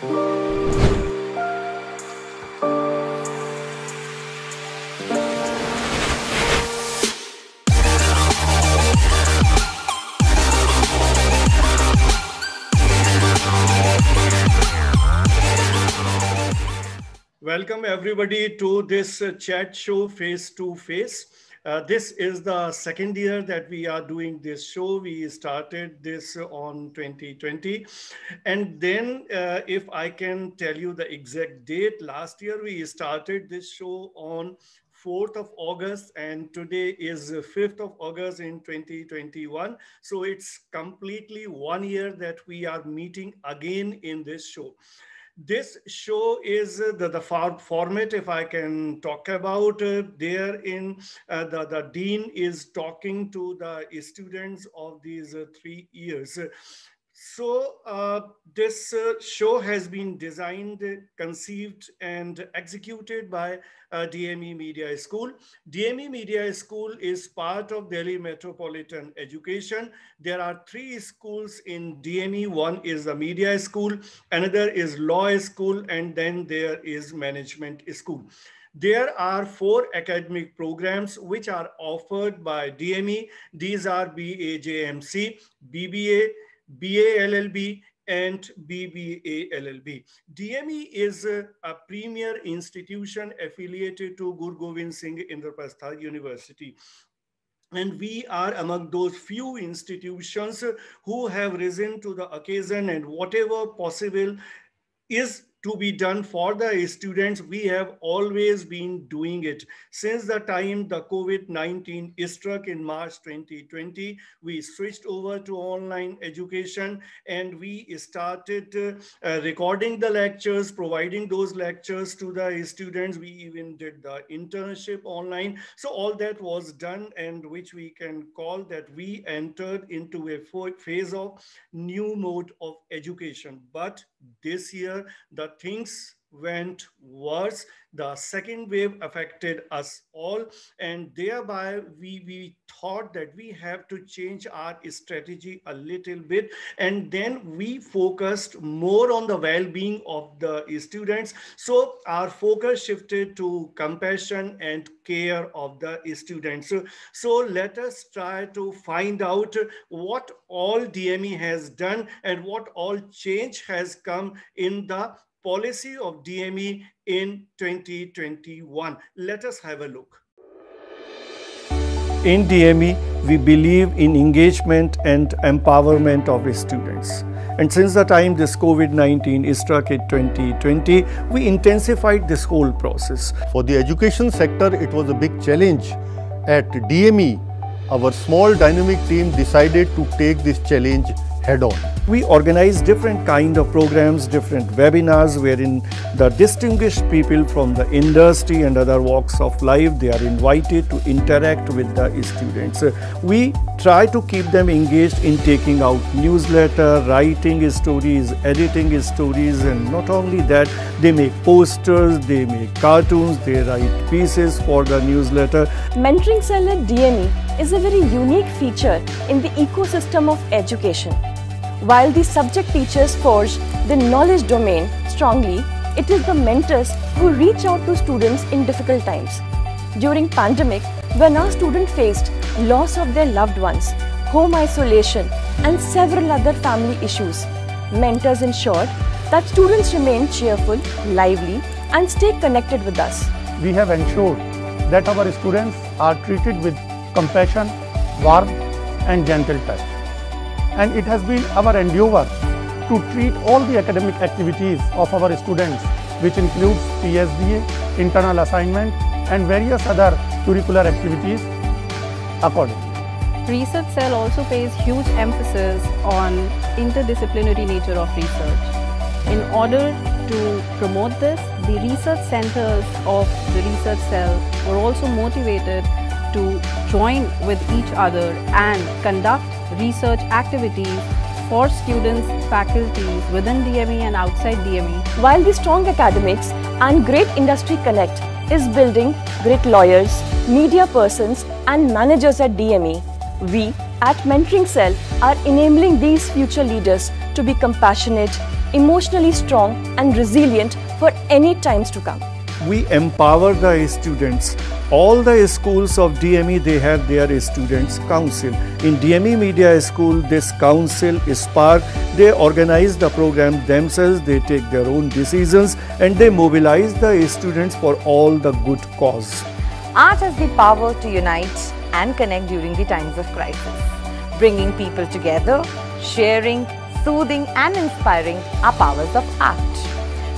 Welcome everybody to this chat show face to face. This is the second year that we are doing this show. We started this on 2020. And then if I can tell you the exact date, last year we started this show on 4th of August and today is 5th of August in 2021. So it's completely 1 year that we are meeting again in this show. This show is the format, if I can talk about, therein the dean is talking to the students of these 3 years. So this show has been designed, conceived, and executed by DME Media School. DME Media School is part of Delhi Metropolitan Education. There are 3 schools in DME. One is the Media School, another is Law School, and then there is Management School. There are 4 academic programs which are offered by DME. These are BAJMC, BBA, BA LLB, and BBA LLB. DME is a premier institution affiliated to Guru Gobind Singh Indraprastha University. And we are among those few institutions who have risen to the occasion, and whatever possible is to be done for the students, we have always been doing it. Since the time the COVID-19 struck in March 2020, we switched over to online education and we started recording the lectures, providing those lectures to the students. We even did the internship online. So all that was done, and which we can call that we entered into a phase of new mode of education. But this year, the things went worse. The second wave affected us all, and thereby we thought that we have to change our strategy a little bit, and then we focused more on the well-being of the students. So our focus shifted to compassion and care of the students. So let us try to find out what all DME has done and what all change has come in the policy of DME in 2021. Let us have a look. In DME, we believe in engagement and empowerment of students. And since the time this COVID-19 struck in 2020, we intensified this whole process. For the education sector, it was a big challenge. At DME, our small dynamic team decided to take this challenge head-on. We organize different kind of programs, different webinars wherein the distinguished people from the industry and other walks of life, they are invited to interact with the students. We try to keep them engaged in taking out newsletter, writing stories, editing stories, and not only that, they make posters, they make cartoons, they write pieces for the newsletter. Mentoring Cell at DME is a very unique feature in the ecosystem of education. While the subject teachers forge the knowledge domain strongly, it is the mentors who reach out to students in difficult times. During pandemic, when our students faced loss of their loved ones, home isolation, and several other family issues, mentors ensured that students remain cheerful, lively, and stay connected with us. We have ensured that our students are treated with compassion, warmth, and gentle touch. And it has been our endeavor to treat all the academic activities of our students, which includes PSDA, internal assignment, and various other curricular activities accordingly. Research Cell also pays huge emphasis on interdisciplinary nature of research. In order to promote this, the research centers of the Research Cell were also motivated to join with each other and conduct research activities for students, faculties within DME and outside DME. While the strong academics and great industry connect is building great lawyers, media persons, and managers at DME, we at Mentoring Cell are enabling these future leaders to be compassionate, emotionally strong and resilient for any times to come. We empower the students. All the schools of DME, they have their students council. In DME Media School, this council is SPARK. They organize the program themselves, they take their own decisions, and they mobilize the students for all the good cause. Art has the power to unite and connect during the times of crisis. Bringing people together, sharing, soothing and inspiring are powers of art,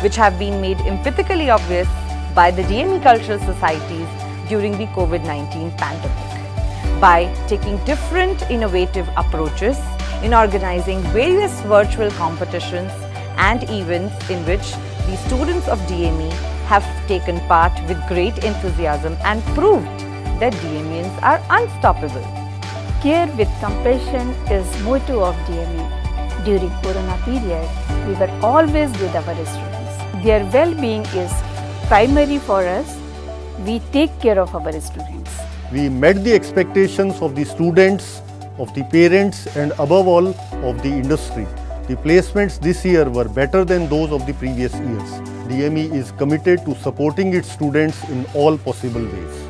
which have been made empathically obvious by the DME cultural societies during the COVID-19 pandemic. By taking different innovative approaches in organizing various virtual competitions and events in which the students of DME have taken part with great enthusiasm and proved that DMEians are unstoppable. Care with compassion is motto of DME. During Corona period, we were always with our students. Their well-being is primary for us. We take care of our students. We met the expectations of the students, of the parents, and above all of the industry. The placements this year were better than those of the previous years. DME is committed to supporting its students in all possible ways.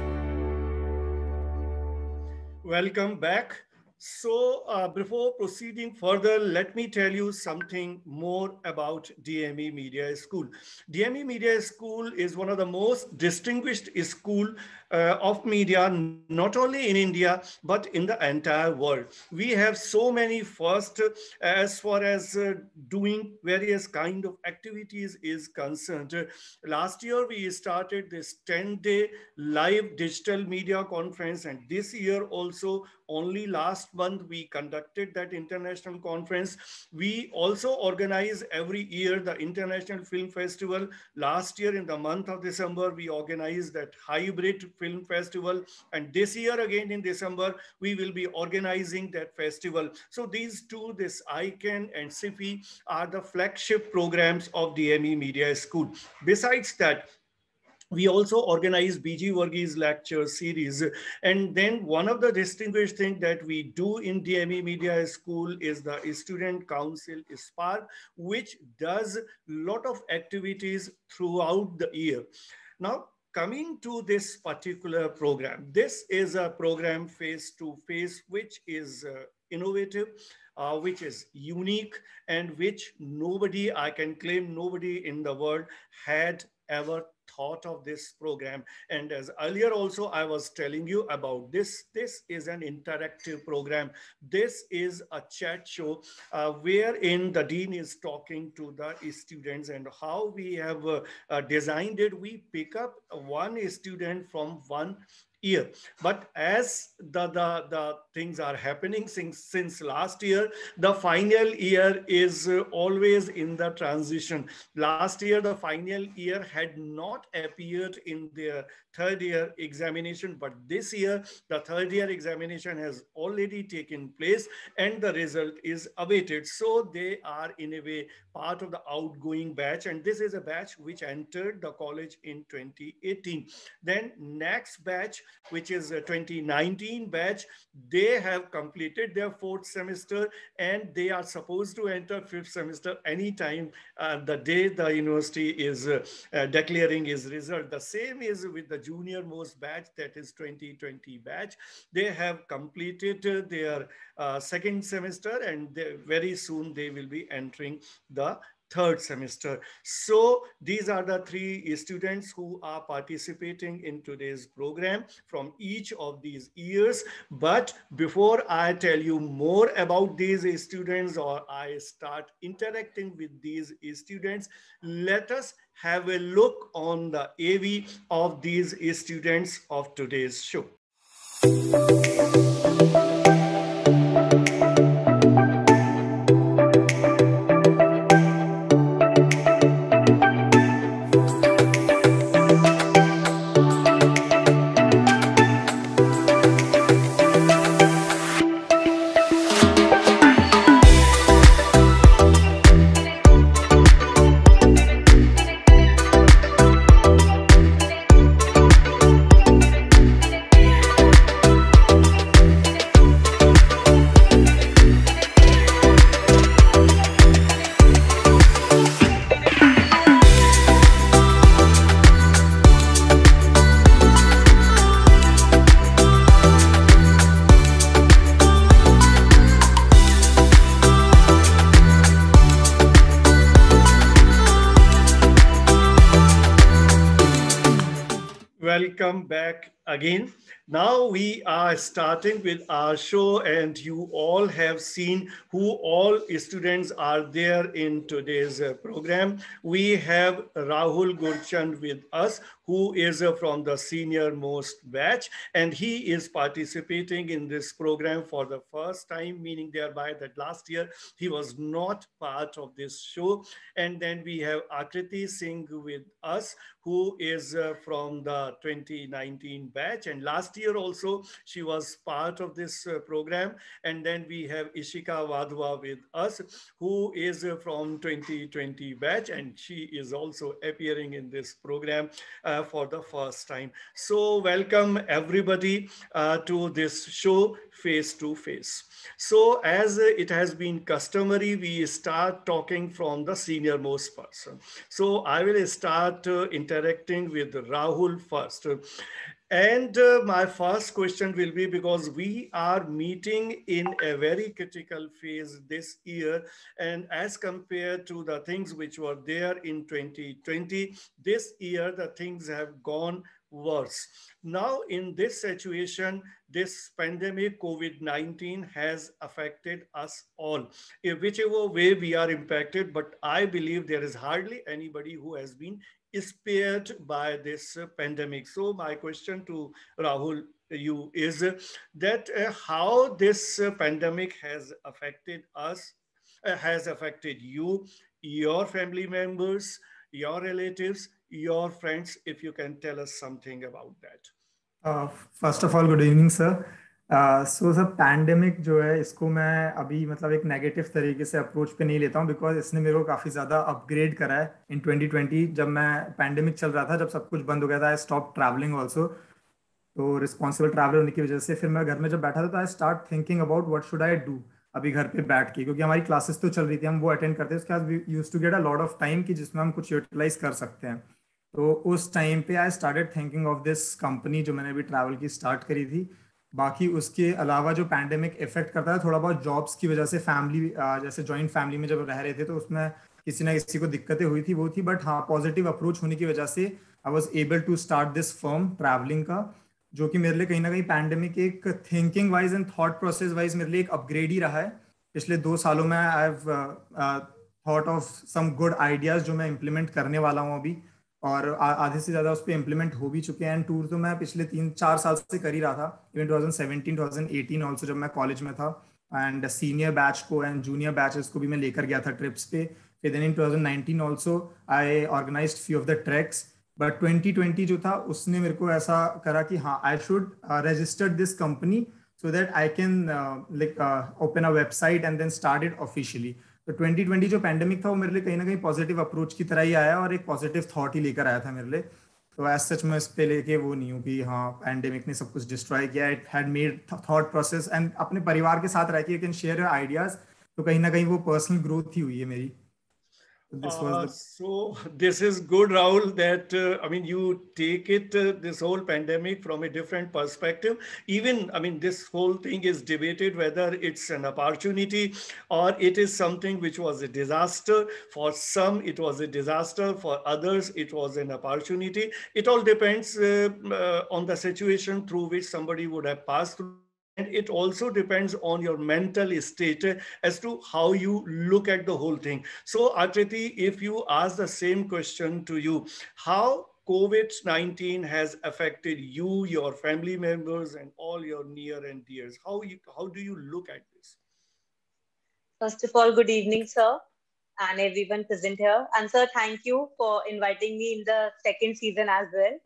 Welcome back. So before proceeding further, let me tell you something more about DME Media School. DME Media School is one of the most distinguished schools of media, not only in India, but in the entire world. We have so many firsts as far as doing various kind of activities is concerned. Last year, we started this 10-day live digital media conference, and this year also, only last month, we conducted that international conference. We also organize every year the International Film Festival. Last year in the month of December, we organized that hybrid film festival. And this year again in December, we will be organizing that festival. So these two, this ICANN and SIFI, are the flagship programs of DME Media School. Besides that, we also organize BG Varghese lecture series. And then one of the distinguished things that we do in DME Media School is the Student Council SPARK, which does a lot of activities throughout the year. Now, coming to this particular program, this is a program face-to-face, which is innovative, which is unique, and which nobody, I can claim nobody in the world had ever thought of this program. And as earlier also I was telling you about this, this is an interactive program. This is a chat show wherein the dean is talking to the students, and how we have designed it. We pick up one student from one year, but as the things are happening since last year, the final year is always in the transition. Last year the final year had not appeared in their third year examination, but this year the third year examination has already taken place and the result is awaited. So they are in a way part of the outgoing batch, and this is a batch which entered the college in 2018. Then next batch, which is a 2019 batch, they have completed their fourth semester and they are supposed to enter fifth semester anytime the day the university is declaring its result. The same is with the junior most batch, that is 2020 batch. They have completed their second semester, and very soon they will be entering the third semester. So these are the three students who are participating in today's program from each of these years. But before I tell you more about these students, or I start interacting with these students, let us have a look on the AV of these students of today's show. welcome back again. Now we are starting with our show, and you all have seen who all students are there in today's program. We have Rahul Gurchand with us, who is from the senior most batch, and he is participating in this program for the first time, meaning thereby that last year he was not part of this show. And then we have Akriti Singh with us, who is from the 2019 batch, and last year also she was part of this program. And then we have Ishika Wadhwa with us, who is from 2020 batch, and she is also appearing in this program for the first time. So welcome everybody to this show, Face to Face. So as it has been customary, we start talking from the senior most person. So I will start interacting with Rahul first. And my first question will be, because we are meeting in a very critical phase this year, and as compared to the things which were there in 2020, this year the things have gone worse. Now, in this situation, this pandemic COVID-19 has affected us all, in whichever way we are impacted. But I believe there is hardly anybody who has been spared by this pandemic. So my question to Rahul, you, is that how this pandemic has affected us, has affected you, your family members, your relatives, your friends, if you can tell us something about that. First of all good evening sir. So sir pandemic जो है इसको मैं अभी मतलब एक negative तरीके से approach पे नहीं लेता हूँ, बिकॉज इसने मेरे को काफ़ी ज़्यादा अपग्रेड करा है. इन 2020 जब मैं पैंडेमिक चल रहा था, जब सब कुछ बंद हो गया था, आई स्टॉप ट्रैवलिंग ऑल्सो. तो रिस्पॉन्सिबल ट्रैवलर होने की वजह से फिर मैं घर में जब बैठा था तो I start thinking about what should I do अभी घर पे बैठ के, क्योंकि हमारी क्लासेस तो चल रही थी, हम वो अटेंड करते हैं. उसके बाद we use to get a lot of time कि जिसमें हम कुछ यूटिलाइज कर सकते हैं. तो उस टाइम पे I started thinking of this company जो मैंने अभी ट्रैवल की स्टार्ट करी थी. बाकी उसके अलावा जो पैंडेमिक इफेक्ट करता है थोड़ा बहुत जॉब्स की वजह से, फैमिली जैसे जॉइंट फैमिली में जब रह रहे थे तो उसमें किसी ना किसी को दिक्कतें हुई थी, वो थी. बट हाँ, पॉजिटिव अप्रोच होने की वजह से I was able to start this firm travelling का, जो कि मेरे लिए कहीं ना कहीं पैंडेमिक एक thinking wise and thought process wise मेरे लिए एक अपग्रेड ही रहा है. पिछले 2 सालों में I have thought of some good ideas जो मैं इम्प्लीमेंट करने वाला हूँ अभी, और आधे से ज़्यादा उस पर इम्प्लीमेंट हो भी चुके हैं. एंड टूर तो मैं पिछले 3-4 साल से कर ही रहा था, इवन 2017-2018 ऑल्सो जब मैं कॉलेज में था. एंड सीनियर बैच को एंड जूनियर बैचेस को भी मैं लेकर गया था ट्रिप्स पे. फिर then in 2019 also I organised few of the tracks. But 2020 जो था उसने मेरे को ऐसा करा कि हाँ, I should resistor this company so that I can open a website and then start it officially. तो 2020 जो पैंडेमिक था वो मेरे लिए कहीं ना कहीं पॉजिटिव अप्रोच की तरह ही आया और एक पॉजिटिव थॉट ही लेकर आया था मेरे लिए. तो एज सच मैं इस पे लेके वो नहीं हूँ कि हाँ पैंडेमिक ने सब कुछ डिस्ट्रॉय किया. It had made thought process, and अपने परिवार के साथ रह के you can share your ideas. तो कहीं ना कहीं वो पर्सनल ग्रोथ ही हुई है मेरी. So this is good, Rahul, that I mean, you take it this whole pandemic from a different perspective. Even, I mean, this whole thing is debated whether it's an opportunity or it is something which was a disaster. For some, it was a disaster. For others, it was an opportunity. It all depends on the situation through which somebody would have passed through. And it also depends on your mental state as to how you look at the whole thing. So, Akriti, if you ask the same question to you, how COVID-19 has affected you, your family members, and all your near and dears, how do you look at this? First of all, good evening, sir, and everyone present here. And sir, thank you for inviting me in the second season as well.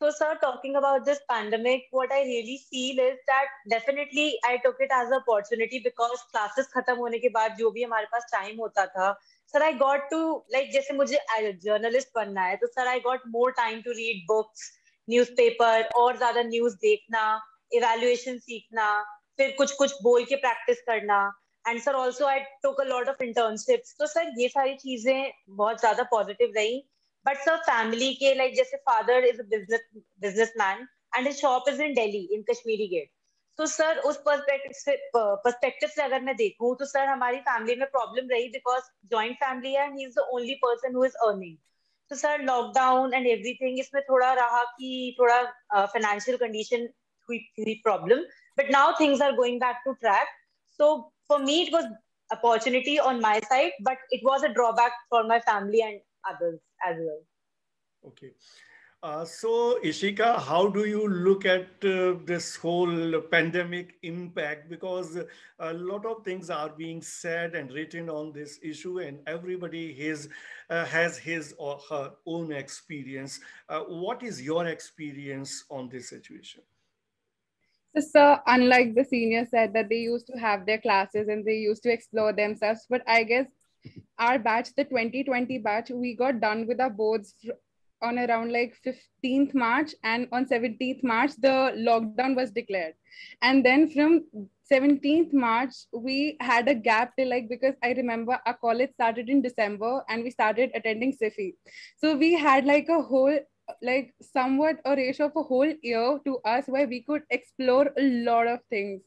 So, sir, talking about this pandemic, what I really feel is that definitely I took it as an opportunity, because classes खत्म होने के बाद जो भी हमारे पास time होता था, sir, I got to, like, जैसे मुझे journalist बनना है, तो sir, I got more time to read books, newspaper, और ज़्यादा news देखना, evaluation सीखना, फिर कुछ बोल के practice करना. And sir, also I took a lot of internships. तो sir, ये सारी चीजें बहुत ज़्यादा positive रही. But sir, family के, like, जैसे father is a businessman and his shop is in Delhi, in Kashmiri Gate. So sir, उस perspective से अगर मैं देखूँ तो sir, हमारी family में problem रही, because joint family है and he is the only person who is earning. तो सर लॉकडाउन एंड एवरीथिंग इसमें थोड़ा रहा कि थोड़ा फाइनेंशियल कंडीशन हुई problem, but now things are going back to track. So for me it was opportunity on my side, but it was a drawback for my family and others as well. Okay. So, Ishika, how do you look at this whole pandemic impact? Because a lot of things are being said and written on this issue, and everybody has his or her own experience. What is your experience on this situation? So, sir, unlike the seniors said that they used to have their classes and they used to explore themselves, but I guess our batch, the 2020 batch, we got done with our boards on around like 15th March, and on 17th March, the lockdown was declared. And then from 17th March, we had a gap till like, because I remember our college started in December and we started attending SIFI. So we had like a whole, like somewhat a ratio of a whole year to us where we could explore a lot of things.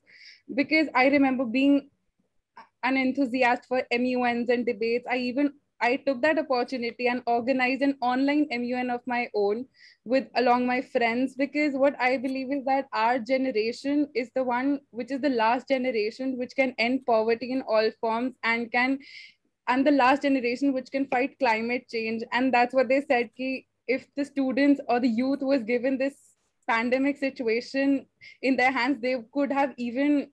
Because I remember being an enthusiast for MUNs and debates. I took that opportunity and organized an online MUN of my own with along my friends, because what I believe is that our generation is the one which is the last generation which can end poverty in all forms and the last generation which can fight climate change. And that's what they said, ki if the students or the youth was given this pandemic situation in their hands, they could have even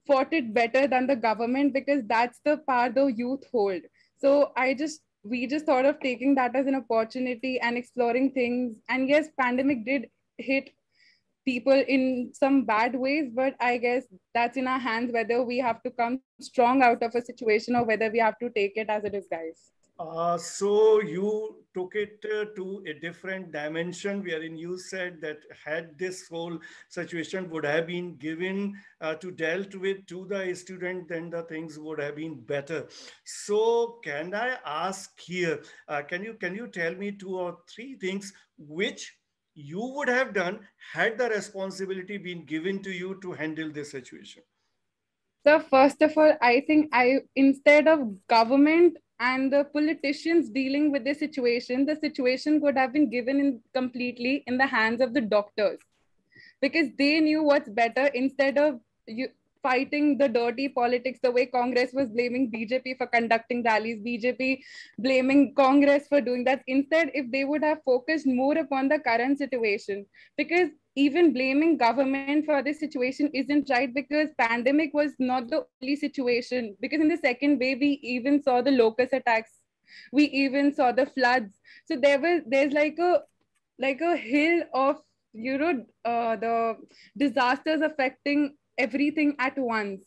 fought it better than the government, because that's the power the youth hold. So we just thought of taking that as an opportunity and exploring things. And yes, pandemic did hit people in some bad ways, but I guess that's in our hands whether we have to come strong out of a situation or whether we have to take it as it is, guys. So you took it to a different dimension, wherein you said that had this whole situation would have been given to dealt with to the student, then the things would have been better. So can I ask here, can you tell me 2 or 3 things which you would have done had the responsibility been given to you to handle this situation? So first of all, I think instead of government and the politicians dealing with the situation could have been given completely in the hands of the doctors, because they knew what's better. Instead of fighting the dirty politics, the way Congress was blaming BJP for conducting rallies, BJP blaming Congress for doing that. Instead, if they would have focused more upon the current situation, because even blaming government for this situation isn't right, because pandemic was not the only situation. Because in the second wave, we even saw the locust attacks, we even saw the floods. So there's like a hill of the disasters affecting everything at once.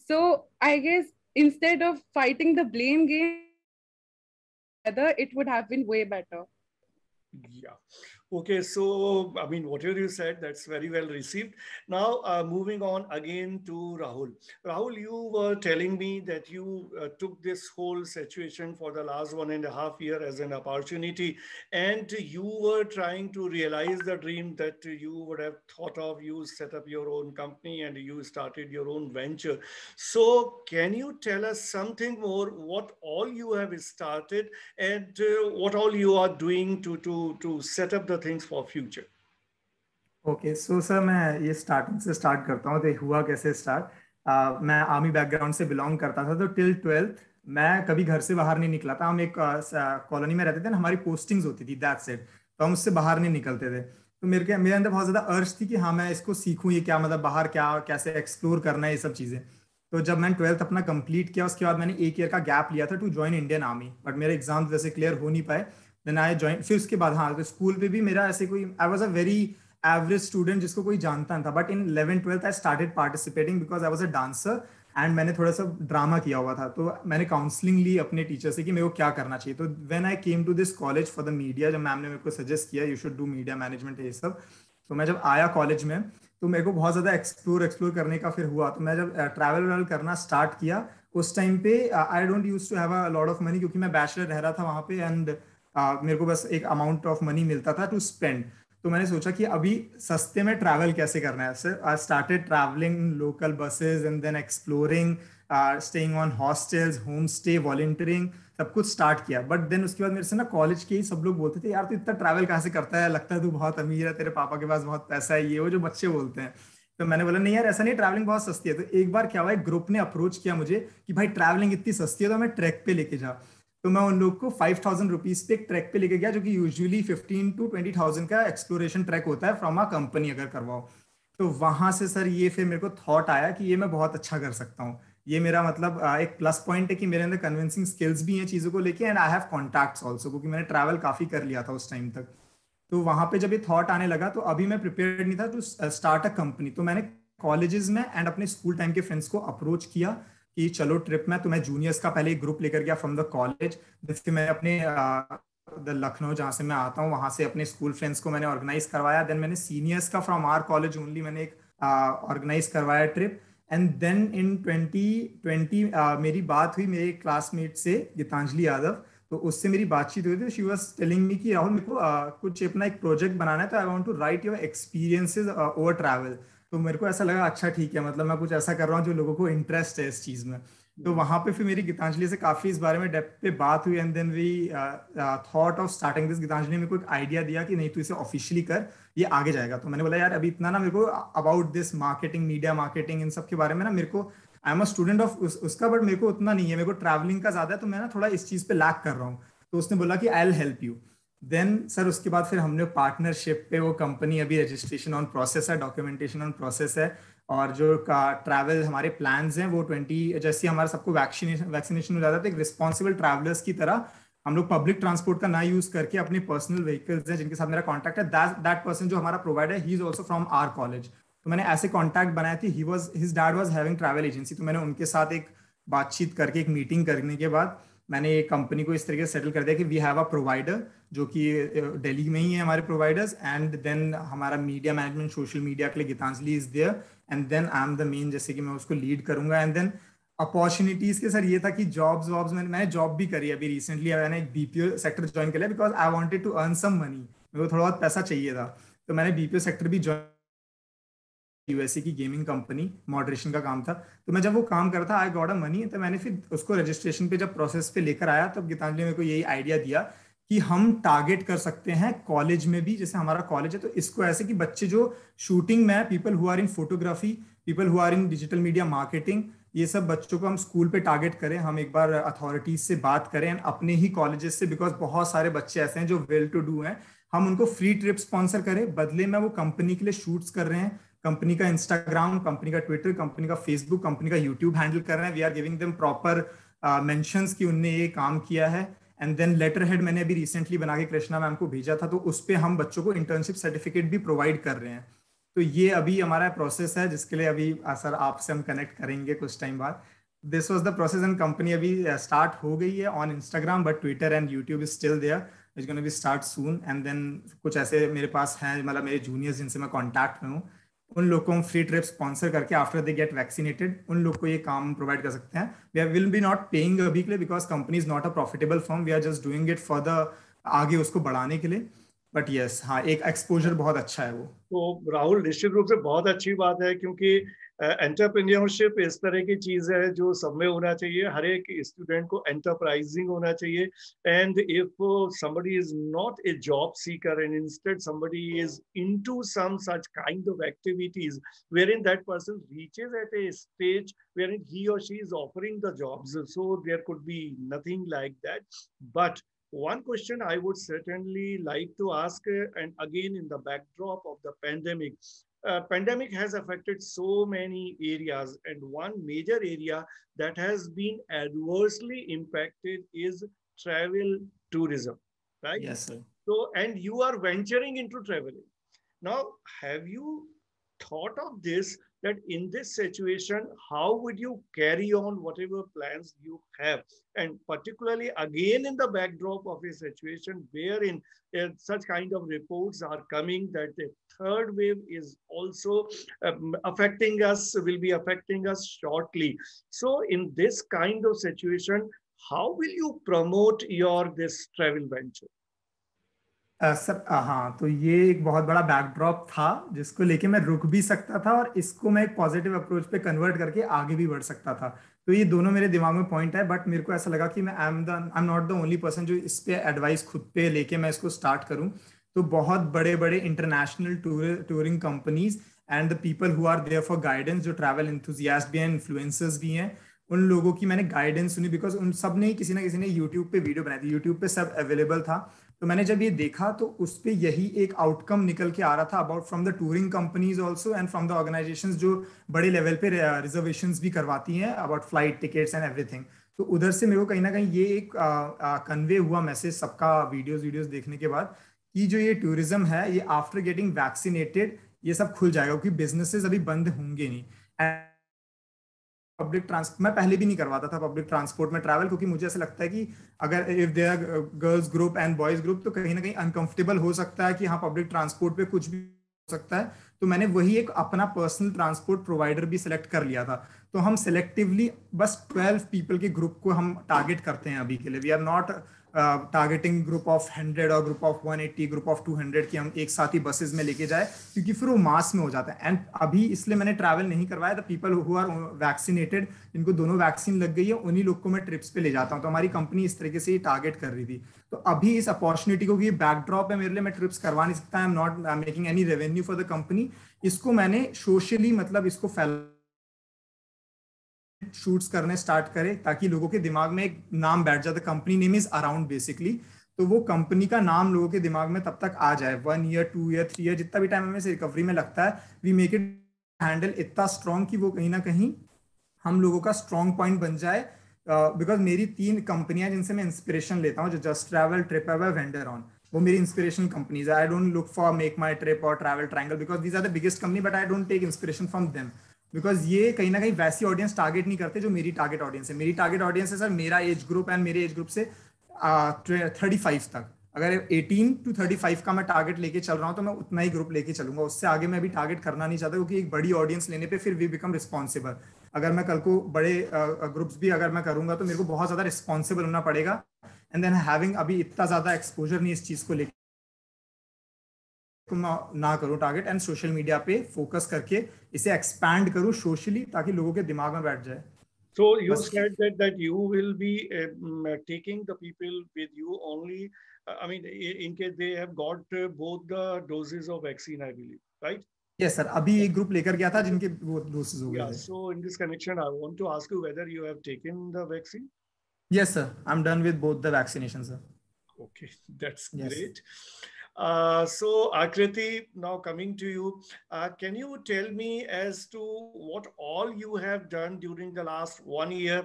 So I guess instead of fighting the blame game, it would have been way better. Yeah. Okay, so I mean, whatever you said, that's very well received. Now, moving on again to Rahul. Rahul, you were telling me that you took this whole situation for the last 1.5 years as an opportunity, and you were trying to realize the dream that you would have thought of. You set up your own company and you started your own venture. So, can you tell us something more? What all you have started and what all you are doing to set up the things for future? Okay so sir मैं ये starting से start करता हूँ. तो हुआ कैसे start, मैं army background से बिलोंग करता था. तो टिल 12th मैं कभी घर से बाहर नहीं निकला था. हम एक कॉलोनी में रहते थे ना, हमारी पोस्टिंग्स होती थी, दैट्स इट. तो हम उससे बाहर नहीं निकलते थे. तो मेरे अंदर बहुत ज़्यादा अर्ज थी कि हाँ मैं इसको सीखूँ, ये क्या मतलब बाहर क्या कैसे एक्सप्लोर करना है, ये सब चीज़ें. तो जब मैंने 12th अपना कंप्लीट किया, उसके बाद मैंने 1 ईयर का गैप लिया था to join Indian army, but मेरे एग्जाम वैसे क्लियर हो नहीं पाए. Then I join. फिर उसके बाद हाँ, तो स्कूल पे भी मेरा ऐसे कोई, I was a very average student जिसको कोई जानता नहीं था. But in 11th-12th I started participating because I was a dancer and मैंने थोड़ा सा ड्रामा किया हुआ था. तो मैंने काउंसलिंग ली अपने टीचर से कि मेरे को क्या करना चाहिए. तो when I came to this college for the media, जब मैम ने मेरे को सजेस्ट किया you should do media management ये सब, तो मैं जब आया कॉलेज में तो मेरे को बहुत ज़्यादा एक्सप्लोर करने का फिर हुआ. तो मैं जब ट्रैवल करना स्टार्ट किया, उस टाइम पे I don't use to have a lot of money, क्योंकि मैं बैचलर रह रहा था वहाँ पे एंड मेरे को बस एक अमाउंट ऑफ मनी मिलता था टू स्पेंड. तो मैंने सोचा कि अभी सस्ते में ट्रैवल कैसे करना है. Sir I started travelling local buses and then exploring staying on hostels, home stay, volunteering, सब कुछ स्टार्ट किया। बट देन उसके बाद मेरे से ना कॉलेज के ही सब लोग बोलते थे, यार तू इतना ट्रैवल कहाँ से करता है, लगता है तू बहुत अमीर है, तेरे पापा के पास बहुत पैसा है, ये वो जो बच्चे बोलते हैं। तो मैंने बोला नहीं यार ऐसा नहीं, ट्रैवलिंग बहुत सस्ती है। तो एक बार क्या हुआ, एक ग्रुप ने अप्रोच किया मुझे कि भाई ट्रैवलिंग इतनी सस्ती है तो हमें ट्रैक पे लेके जा। तो मैं उन लोग को 5,000 रुपीज पे एक ट्रैक पे लेके गया, जो कि यूजुअली 15 to 20,000 का एक्सप्लोरेशन ट्रैक होता है फ्रॉम अ कंपनी अगर करवाओ। तो वहां से सर ये फिर मेरे को थॉट आया कि ये मैं बहुत अच्छा कर सकता हूँ। ये मेरा मतलब एक प्लस पॉइंट है कि मेरे अंदर कन्विंसिंग स्किल्स भी हैं चीज़ों को लेके, and I have contacts also, क्योंकि मैंने ट्रैवल काफ़ी कर लिया था उस टाइम तक। तो वहां पे जब ये थॉट आने लगा तो अभी मैं प्रिपेयर्ड नहीं था टू स्टार्ट अ कंपनी। तो मैंने कॉलेजेस में एंड अपने स्कूल टाइम के फ्रेंड्स को अप्रोच किया कि चलो ट्रिप में। तो मैं जूनियर्स का पहले एक ग्रुप लेकर गया फ्रॉम द कॉलेज, फिर मैं अपने लखनऊ जहाँ से मैं आता हूँ वहां से अपने स्कूल फ्रेंड्स को मैंने ऑर्गेनाइज करवाया। देन मैंने सीनियर्स का फ्रॉम आवर कॉलेज ओनली मैंने एक ऑर्गेनाइज करवाया ट्रिप। एंड देन इन 2020 मेरी बात हुई मेरे क्लासमेट से, गीतांजलि यादव। तो उससे मेरी बातचीत हुई थी। शी वाज टेलिंग मी कि राहुल मेरे को कुछ अपना एक प्रोजेक्ट बनाना है, तो I want to write your experiences over travel. तो मेरे को ऐसा लगा अच्छा ठीक है, मतलब मैं कुछ ऐसा कर रहा हूँ जो लोगों को इंटरेस्ट है इस चीज में। तो वहां पे फिर मेरी गीतांजलि से काफी इस बारे में डेप्थ पे बात हुई। And then we thought of starting this. Geetanjali ने मेरे को एक आइडिया दिया कि नहीं तू इसे ऑफिशियली कर, ये आगे जाएगा। तो मैंने बोला यार अभी इतना ना मेरे को about this marketing, media marketing, इन सब के बारे में ना मेरे को, I am a student of उसका, बट मेरे को उतना नहीं है, मेरे को ट्रैवलिंग का ज्यादा है, तो मैं ना थोड़ा इस चीज पे लैक कर रहा हूँ। तो उसने बोला कि I will help you. Then sir उसके बाद फिर हमने पार्टनरशिप पे, वो कंपनी अभी रजिस्ट्रेशन ऑन प्रोसेस है, डॉक्यूमेंटेशन ऑन प्रोसेस है। और जो ट्रैवल हमारे प्लान्स हैं वो 20, जैसे हमारा सबको वैक्सीनेशन हो जाता है तो एक रिस्पॉन्सिबल ट्रैवलर्स की तरह हम लोग पब्लिक ट्रांसपोर्ट का ना यूज करके अपने पर्सनल व्हीकल्स हैं जिनके साथ मेरा कॉन्टैक्ट है, दैट पर्सन जो हमारा प्रोवाइडर है, he is also from our college. तो मैंने ऐसे कॉन्टैक्ट बनाए थे। His dad was having travel agency. तो मैंने उनके साथ एक बातचीत करके, एक मीटिंग करने के बाद मैंने एक कंपनी को इस तरीके से सेटल कर दिया कि वी हैव अ प्रोवाइडर जो कि दिल्ली में ही है हमारे प्रोवाइडर्स। एंड देन हमारा मीडिया मैनेजमेंट, सोशल मीडिया के लिए Geetanjali is there, and then I am the main, जैसे कि मैं उसको लीड करूंगा। एंड देन अपॉर्चुनिटीज के सर ये था कि जॉब्स मैंने जॉब भी करी अभी रिसेंटली। मैंने एक बीपीओ सेक्टर ज्वाइन कर लिया because I wanted to earn some money, मेरे को थोड़ा बहुत पैसा चाहिए था। तो मैंने बीपीओ सेक्टर भी ज्वाइन, यूएसए की गेमिंग कंपनी, मॉडरेशन का काम था। तो मैं जब वो काम करता आई गॉट अ मनी। तो मैंने फिर उसको रजिस्ट्रेशन पे जब प्रोसेस पे लेकर आया तब गीतांजलि मेरे को यही आइडिया दिया कि हम टारगेट कर सकते हैं कॉलेज में भी, जैसे हमारा कॉलेज है तो इसको ऐसे कि बच्चे जो शूटिंग में, people who are in photography, people who are in digital media marketing, ये सब बच्चों को हम स्कूल पे टारगेट करें। हम एक बार अथॉरिटीज से बात करें अपने ही कॉलेजेस से, बिकॉज बहुत सारे बच्चे ऐसे हैं जो वेल टू डू हैं, हम उनको फ्री ट्रिप स्पॉन्सर करें। बदले में वो कंपनी के लिए शूट्स कर रहे हैं, कंपनी का इंस्टाग्राम, कंपनी का ट्विटर, कंपनी का फेसबुक, कंपनी का यूट्यूब हैंडल कर रहे हैं। We are giving them proper mentions कि उनने ये काम किया है। एंड देन लेटर हेड मैंने अभी रिसेंटली बना के कृष्णा मैम को भेजा था, तो उस पर हम बच्चों को इंटर्नशिप सर्टिफिकेट भी प्रोवाइड कर रहे हैं। तो ये अभी हमारा प्रोसेस है जिसके लिए अभी सर आपसे हम कनेक्ट करेंगे कुछ टाइम बाद। This was the process and company अभी स्टार्ट हो गई है on Instagram, but Twitter and YouTube is still there, it's gonna be start soon. And then कुछ ऐसे मेरे पास हैं, मतलब मेरे जूनियर्स जिनसे मैं कॉन्टैक्ट में हूँ, उन लोग को हम फ्री ट्रिप स्पॉन्सर करके आफ्टर दे गेट वैक्सीनेटेड उन लोग को ये काम प्रोवाइड कर सकते हैं। We will be not paying अभी के लिए because company is not a profitable firm, we are just doing it for the आगे उसको बढ़ाने के लिए। बट यस हाँ, एक एक्सपोजर बहुत अच्छा है वो। तो राहुल निश्चित रूप से बहुत अच्छी बात है, क्योंकि एंटरप्रेन्योरशिप इस तरह की चीज है जो सब में होना चाहिए। हर एक स्टूडेंट को एंटरप्राइजिंग होना चाहिए। And if somebody is not a job seeker and instead somebody is into some such kind of activities wherein that person reaches at a stage wherein he or she is offering the jobs, so there could be nothing like that. But one question I would certainly like to ask, and again in the backdrop of the pandemic, pandemic has affected so many areas, and one major area that has been adversely impacted is travel tourism, right? Yes, sir. So, and you are venturing into traveling. Now, have you thought of this, that in this situation, how would you carry on whatever plans you have? And particularly again in the backdrop of a situation wherein such kind of reports are coming that the third wave is also affecting us, will be affecting us shortly. So in this kind of situation, how will you promote your this travel venture? Sir हाँ, तो ये एक बहुत बड़ा backdrop था जिसको लेके मैं रुक भी सकता था और इसको मैं एक पॉजिटिव अप्रोच पे कन्वर्ट करके आगे भी बढ़ सकता था। तो ये दोनों मेरे दिमाग में पॉइंट है, बट मेरे को ऐसा लगा कि मैं I am not the only person जो इस पे एडवाइस खुद पे लेके मैं इसको स्टार्ट करूं। तो बहुत बड़े बड़े international touring companies and the people who are there for guidance, जो ट्रैवल एंथुसियास्ट भी हैं, इन्फ्लुएंसर्स भी हैं, उन लोगों की मैंने गाइडेंस सुनी, बिकॉज उन सब ने किसी ना किसी ने यूट्यूब पे वीडियो बनाई थी, यूट्यूब पे सब अवेलेबल था। तो मैंने जब ये देखा तो उस पे यही एक आउटकम निकल के आ रहा था about from the touring companies also and from the organisations जो बड़े लेवल पे रिजर्वेशंस भी करवाती हैं about flight tickets and everything. तो उधर से मेरे को कहीं ना कहीं ये एक कन्वे हुआ मैसेज सबका वीडियोस देखने के बाद कि जो ये टूरिज्म है ये आफ्टर गेटिंग वैक्सीनेटेड ये सब खुल जाएगा, क्योंकि बिजनेसेस अभी बंद होंगे नहीं। पब्लिक ट्रांसपोर्ट मैं पहले भी नहीं करवाता था पब्लिक ट्रांसपोर्ट में ट्रैवल, क्योंकि मुझे ऐसा लगता है कि अगर if there are girls group and boys group तो कहीं ना कहीं अनकंफर्टेबल हो सकता है कि हाँ पब्लिक ट्रांसपोर्ट पे कुछ भी हो सकता है। तो मैंने वही एक अपना पर्सनल ट्रांसपोर्ट प्रोवाइडर भी सिलेक्ट कर लिया था। तो हम सिलेक्टिवली बस 12 पीपल के ग्रुप को हम टारगेट करते हैं अभी के लिए। We are not targeting group of 100 और ग्रुप ऑफ 180 ग्रुप ऑफ 200 की हम एक साथ ही बसेस में लेके जाए, क्योंकि फिर वो मास में हो जाता है। एंड अभी इसलिए मैंने ट्रैवल नहीं करवाया। The people who are vaccinated, जिनको दोनों वैक्सीन लग गई है, उन्हीं लोग को मैं ट्रिप्स पे ले जाता हूँ। तो हमारी कंपनी इस तरीके से ही टारगेट कर रही थी। तो अभी इस अपॉर्चुनिटी को, कि बैकड्रॉप है मेरे लिए, मैं ट्रिप्स करवा नहीं सकता, I am not making any revenue for the company. इसको मैंने सोशली मतलब इसको फैला शूट्स करने स्टार्ट करे ताकि लोगों के दिमाग में एक नाम बैठ जाए। Company name is around basically. तो वो कंपनी का नाम लोगों के दिमाग में तब तक आ जाए, 1 ईयर 2 ईयर 3 ईयर जितना भी टाइम हमें से रिकवरी में लगता है, वी मेक इट हैंडल इतना स्ट्रॉन्ग कि वो कहीं ना कहीं हम लोगों का स्ट्रॉन्ग पॉइंट बन जाए। बिकॉज मेरी 3 कंपनियां जिनसे मैं इंस्पिरेशन लेता हूँ, जो JustWravel, TripEver, WanderOn, वो मेरी इंस्पिरेशन कंपनीज है। I don't look for MakeMyTrip और Travel Triangle because these are the biggest company, but I don't take inspiration from them, because ये कहीं ना कहीं वैसी ऑडियंस टारगेट नहीं करते जो मेरी टारगेट ऑडियंस है। मेरी टारगेट ऑडियंस है सर मेरा एज ग्रुप, एंड मेरे एज ग्रुप से 35 तक। अगर 18 to 35 का मैं टारगेट लेके चल रहा हूँ तो मैं उतना ही ग्रुप लेके चलूंगा, उससे आगे मैं भी टारगेट करना नहीं चाहता, क्योंकि एक बड़ी ऑडियंस लेने पे फिर वी बिकम रिस्पॉन्सिबल। अगर मैं कल को बड़े ग्रुप्स भी अगर मैं करूंगा तो मेरे को बहुत ज्यादा रिस्पॉन्सिबल होना पड़ेगा। एंड देन हैविंग अभी इतना ज्यादा एक्सपोजर नहीं इस चीज को लेकर ना करूं टारगेट, एंड सोशल मीडिया पे फोकस करके इसे एक्सपैंड करूं सोशली, ताकि लोगों के दिमाग में बैठ जाए। So you said that you will be taking the people with you only. I mean, in case they have got both the doses of vaccine, I believe, right? Yes, sir. अभी एक group लेकर गया था जिनके वो doses हो गए थे. So in this connection, I want to ask you whether you have taken the vaccine. Yes, sir. I'm done with both the vaccinations, sir. Okay, that's yes. Great. So Akriti, now coming to you, can you tell me as to what all you have done during the last 1 year,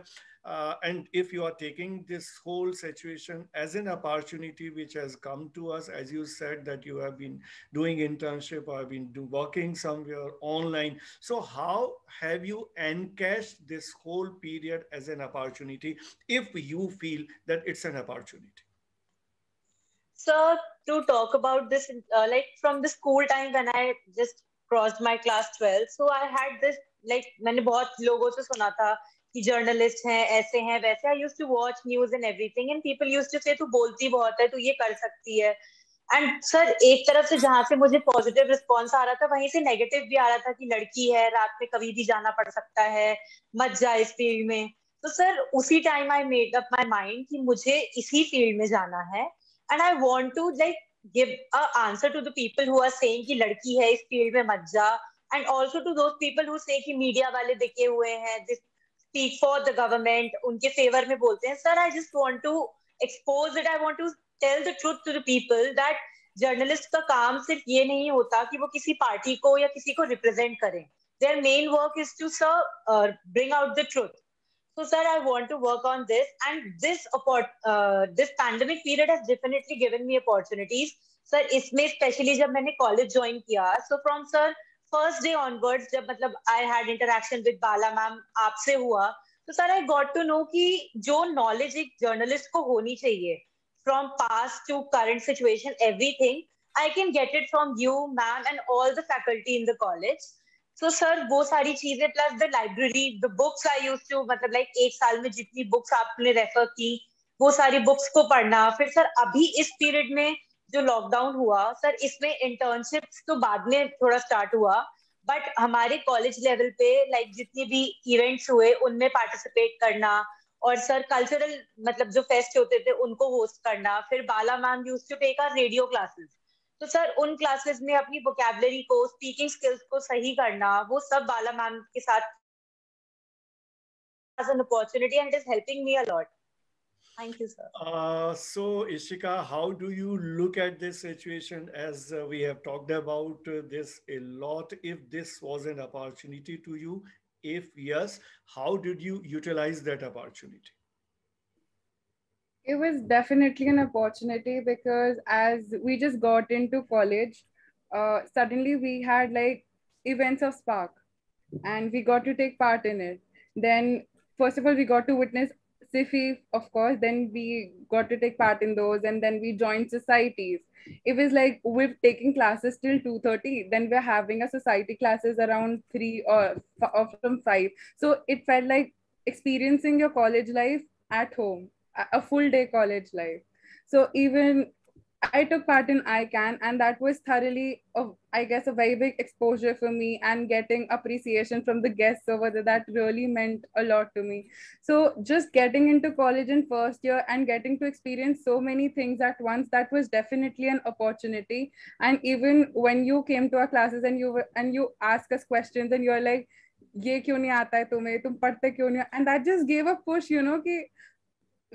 and if you are taking this whole situation as an opportunity which has come to us, as you said that you have been doing internship or have been working somewhere online. So how have you encashed this whole period as an opportunity, if you feel that it's an opportunity? So to talk about this, like from the school time when I just crossed my class 12, so I had this, like मैंने बहुत लोगों से सुना था कि journalist हैं, ऐसे हैं, वैसे। I used to watch news and everything, and people used to say तू बोलती बहुत है, तू ये कर सकती है। एंड सर एक तरफ से जहाँ से मुझे पॉजिटिव रिस्पॉन्स आ रहा था, वहीं से नेगेटिव भी आ रहा था कि लड़की है, रात में कभी भी जाना पड़ सकता है, मत जा इस फील्ड में। तो सर उसी time I made up my mind कि मुझे इसी फील्ड में जाना है। And I want to like give a answer to the people who are saying कि लड़की है इस फील्ड में मत जा, and also to those people who say कि मीडिया वाले दिखे हुए हैं, this speak for the government, उनके फेवर में बोलते हैं। Sir, I just want to expose it. I want to tell the truth to the people that journalist का काम सिर्फ ये नहीं होता कि वो किसी पार्टी को या किसी को रिप्रेजेंट करें। Their main work is to bring out the truth. So, sir, I want to work on this, and this pandemic period has definitely given me opportunities. Sir, इसमें especially जब मैंने college join किया, so from sir first day onwards, जब मतलब I had interaction with Bala ma'am, आपसे हुआ, तो sir I got to know कि जो knowledge एक journalist को होनी चाहिए, from past to current situation, everything, I can get it from you, ma'am, and all the faculty in the college. So sir वो सारी चीजें plus the library, the books I used to, मतलब like एक साल में जितनी books आपने refer की वो सारी बुक्स को पढ़ना। फिर सर अभी इस पीरियड में जो लॉकडाउन हुआ, सर इसमें इंटर्नशिप्स तो बाद में थोड़ा स्टार्ट हुआ, बट हमारे कॉलेज लेवल पे लाइक जितने भी इवेंट्स हुए उनमें पार्टिसिपेट करना, और सर कल्चरल मतलब जो फेस्ट होते थे उनको होस्ट करना, फिर Bala ma'am used to take our radio classes, तो सर उन क्लासेस में अपनी वोकैबुलरी को, स्पीकिंग स्किल्स को सही करना, वो सब बाला मैम के साथ as an opportunity, and it is helping me a lot. Thank you, sir. So Ishika, how do you look at this situation, as we have talked about this a lot? If this was an opportunity to you, if yes, how did you utilize that opportunity? It was definitely an opportunity because as we just got into college, suddenly we had like events of Spark and we got to take part in it. Then, first of all, we got to witness SIFI, of course, then we got to take part in those, and then we joined societies. It was like we're taking classes till 2:30, then we're having a society classes around 3 or from 5. So it felt like experiencing your college life at home, a full day college life. So even I took part in ICANN, and that was thoroughly, I guess, a very big exposure for me, and getting appreciation from the guests over there, that really meant a lot to me. So just getting into college in first year and getting to experience so many things at once, that was definitely an opportunity. And even when you came to our classes and you ask us questions and you're like, ये क्यों नहीं आता है तुम्हें, तुम पढ़ते क्यों नहीं, and that just gave a push, कि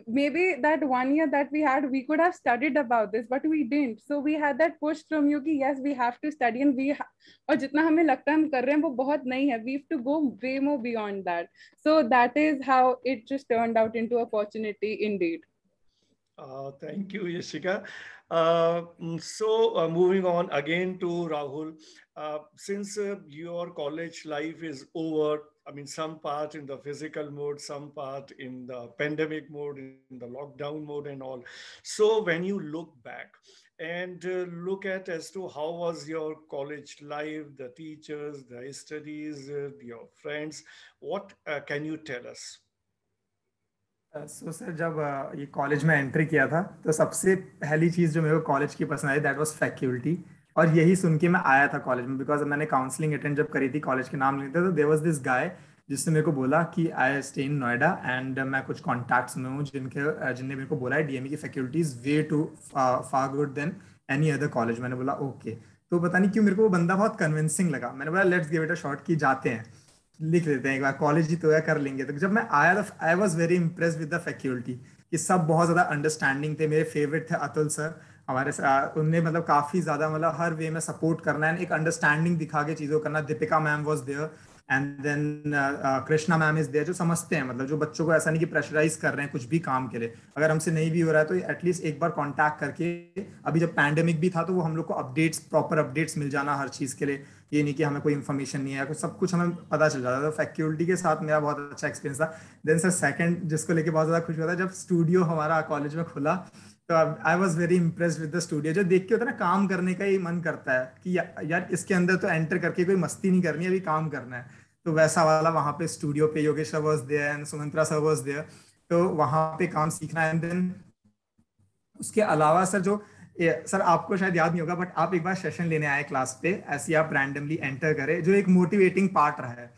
maybe that 1 year that we had, we could have studied about this, but we didn't. So we had that push from you कि yes, we have to study, and और जितना हमें लगता है हम कर रहे हैं वो बहुत नहीं है, we have to go way more beyond that. So that is how it just turned out into opportunity indeed. Thank you, Ishika. Moving on again to Rahul, since your college life is over, I mean, some part in the physical mode, some part in the pandemic mode, in the lockdown mode and all. So when you look back and look at as to how was your college life, the teachers, the studies, your friends, what can you tell us? So sir जब ये college में entry किया था तो सबसे पहली चीज़ जो मेरे को कॉलेज की पसंद आई दैट वाज फैकल्टी, और यही सुन के मैं आया था कॉलेज में, बिकॉज मैंने काउंसलिंग अटेंड जब करी थी, कॉलेज के नाम लेते तो देयर वाज दिस गाय जिसने मेरे को बोला कि I stay in Noida, and मैं कुछ कॉन्टैक्ट्स में हूँ जिनने मेरे को बोला है डीएमई की faculty is way too far good than any other college. मैंने बोला ओके, तो पता नहीं क्यों मेरे को वो बंदा बहुत कन्विंसिंग लगा, मैंने बोला let's give it a shot की जाते हैं, लिख लेते हैं एक बार, कॉलेज ही तो है, कर लेंगे। तो जब मैं आया तो आई was very impress with the faculty कि सब बहुत ज़्यादा अंडरस्टैंडिंग थे। मेरे फेवरेट थे अतुल सर हमारे, उनने मतलब काफ़ी ज़्यादा मतलब हर वे में सपोर्ट करना है, एक अंडरस्टैंडिंग दिखा के चीज़ों करना। Deepika ma'am was there and then Krishna ma'am is there, जो समझते हैं मतलब जो बच्चों को ऐसा नहीं कि प्रेशराइज कर रहे हैं कुछ भी काम के लिए, अगर हमसे नहीं भी हो रहा है तो एटलीस्ट एक बार कांटेक्ट करके, अभी जब पैंडेमिक भी था तो वो हम लोग को अपडेट्स, प्रॉपर अपडेट्स मिल जाना हर चीज़ के लिए, ये नहीं कि हमें कोई इन्फॉर्मेशन नहीं है, कुछ सब कुछ हमें पता चल जाता था। तो फैकल्टी के साथ मेरा बहुत अच्छा एक्सपीरियंस था। देन सर सेकंड जिसको लेके बहुत ज़्यादा खुश हुआ था, जब स्टूडियो हमारा कॉलेज में खुला तो I was very impressed with the studio. जो देख के होता है ना काम करने का ही मन करता है कि यार इसके अंदर तो एंटर करके कोई मस्ती नहीं करनी है, अभी काम करना है, तो वैसा वाला वहाँ पे स्टूडियो पे Yogesh sir was there and Sumantra sir was there, तो वहाँ पे काम सीखना है। एंड देन उसके अलावा सर जो सर आपको शायद याद नहीं होगा बट आप एक बार सेशन लेने आए क्लास पे, ऐसे आप रैंडमली एंटर करें, जो एक मोटिवेटिंग पार्ट रहा है,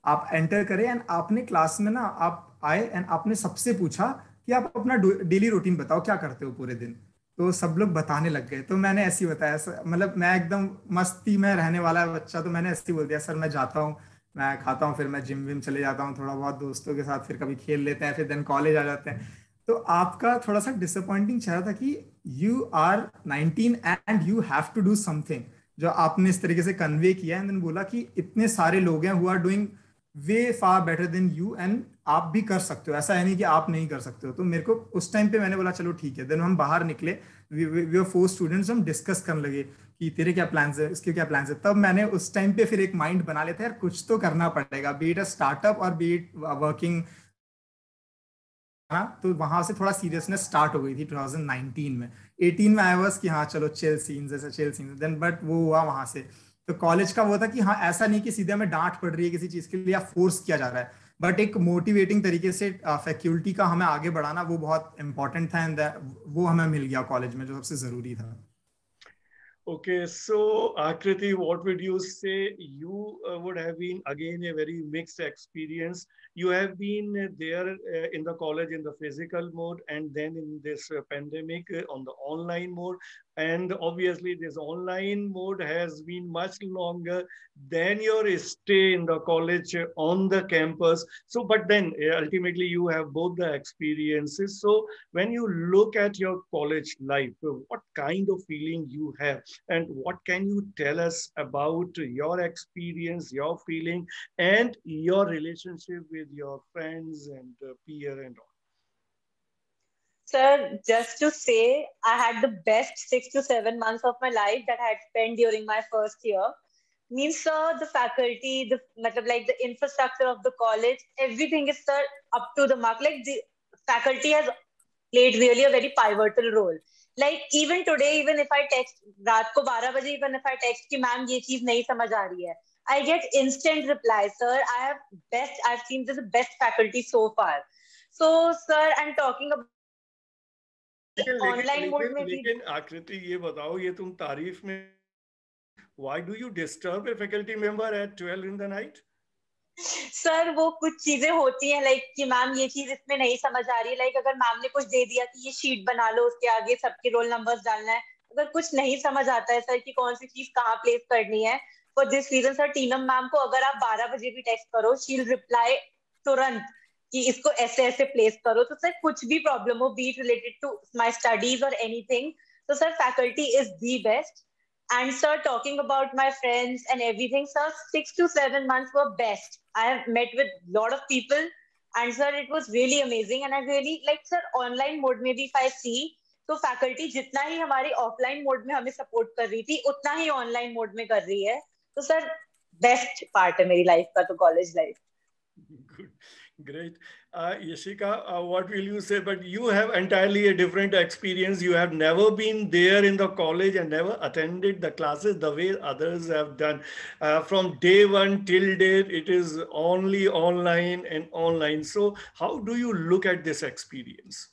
आप एंटर करें एंड आपने क्लास में ना आप आए एंड आपने सबसे पूछा कि आप अपना डेली रूटीन बताओ, क्या करते हो पूरे दिन, तो सब लोग बताने लग गए। तो मैंने ऐसे ही बताया, मतलब मैं एकदम मस्ती में रहने वाला बच्चा, तो मैंने ऐसे ही बोल दिया सर मैं जाता हूँ, मैं खाता हूँ, फिर मैं जिम विम चले जाता हूँ थोड़ा बहुत दोस्तों के साथ, फिर कभी खेल लेते हैं, फिर देन कॉलेज आ जाते हैं। तो आपका थोड़ा सा डिसअपॉइंटिंग चेहरा था कि you are 19 and you have to do something, जो आपने इस तरीके से कन्वे किया है। देन बोला कि इतने सारे लोग हैं who are doing way far better than you एंड आप भी कर सकते हो, ऐसा है नहीं कि आप नहीं कर सकते हो। तो मेरे को उस टाइम पे मैंने बोला चलो ठीक है। देन हम बाहर निकले, वी वर 4 स्टूडेंट्स, हम डिस्कस करने लगे कि तेरे क्या प्लान्स है, इसके क्या प्लान्स है। तब मैंने उस टाइम पे फिर एक माइंड बना लेता है यार कुछ तो करना पड़ेगा, बी इट अ स्टार्टअप और बी इट वर्किंग, तो वहां से थोड़ा सीरियसनेस स्टार्ट हो गई थी 2019 में। 18 में आई वाज कि हाँ चलो चिल सीन्स, ऐसे चिल सीन्स, देन बट वो हुआ वहां से। तो कॉलेज का वो था कि हाँ ऐसा नहीं कि सीधे हमें डांट पड़ रही है किसी चीज के लिए या फोर्स किया जा रहा है, बट एक मोटिवेटिंग तरीके से फैकल्टी का हमें आगे बढ़ाना वो बहुत इंपॉर्टेंट था, एंड वो हमें मिल गया कॉलेज में, जो सबसे जरूरी था। Okay, so Akriti, what would you say? You would have been again a very mixed experience. You have been there in the college in the physical mode, and then in this pandemic on the online mode. And obviously, this online mode has been much longer than your stay in the college on the campus. So, but then ultimately, you have both the experiences. So, when you look at your college life, what kind of feeling you have? And what can you tell us about your experience, your feeling, and your relationship with your friends and peer and all? Sir, just to say, I had the best 6 to 7 months of my life that I had spent during my first year. Means, sir, the faculty, the matlab, like the infrastructure of the college, everything is, sir, up to the mark. Like the faculty has played really a very pivotal role. Like even today, even if I text रात को 12 बजे, even if I text कि ma'am ये चीज नहीं समझ आ रही है, I get instant reply, sir. I've seen this best faculty so far. So, sir, I'm talking about online mode में भी. लेकिन आकृति ये बताओ, ये तुम तारीफ में, why do you disturb a faculty member at 12 in the night? Sir वो कुछ चीजें होती हैं लाइक कि मैम ये चीज इसमें नहीं समझ आ रही है, लाइक अगर मैम ने कुछ दे दिया कि ये शीट बना लो, उसके आगे सबके रोल नंबर्स डालना है, अगर कुछ नहीं समझ आता है सर कि कौन सी चीज कहाँ प्लेस करनी है, फॉर दिस रीजन सर टीनम मैम को अगर आप 12 बजे भी टेक्स्ट करो, शी विल रिप्लाई तुरंत कि इसको ऐसे ऐसे प्लेस करो. तो सर कुछ भी प्रॉब्लम हो, be it related to my studies और एनीथिंग, तो sir faculty is the best. And sir, talking about my friends and everything, sir, 6 to 7 months were best. I have met with a lot of people, and sir, it was really amazing. And I really like, sir, online mode में भी if I see, तो faculty जितना ही हमारे offline mode में हमें support कर रही थी, उतना ही online mode में कर रही है. तो sir, best part है मेरी life का तो college life. Good. Great. Yashika, what will you say? But you have entirely a different experience. You have never been there in the college and never attended the classes the way others have done. From day one till date, it is only online and online. So how do you look at this experience?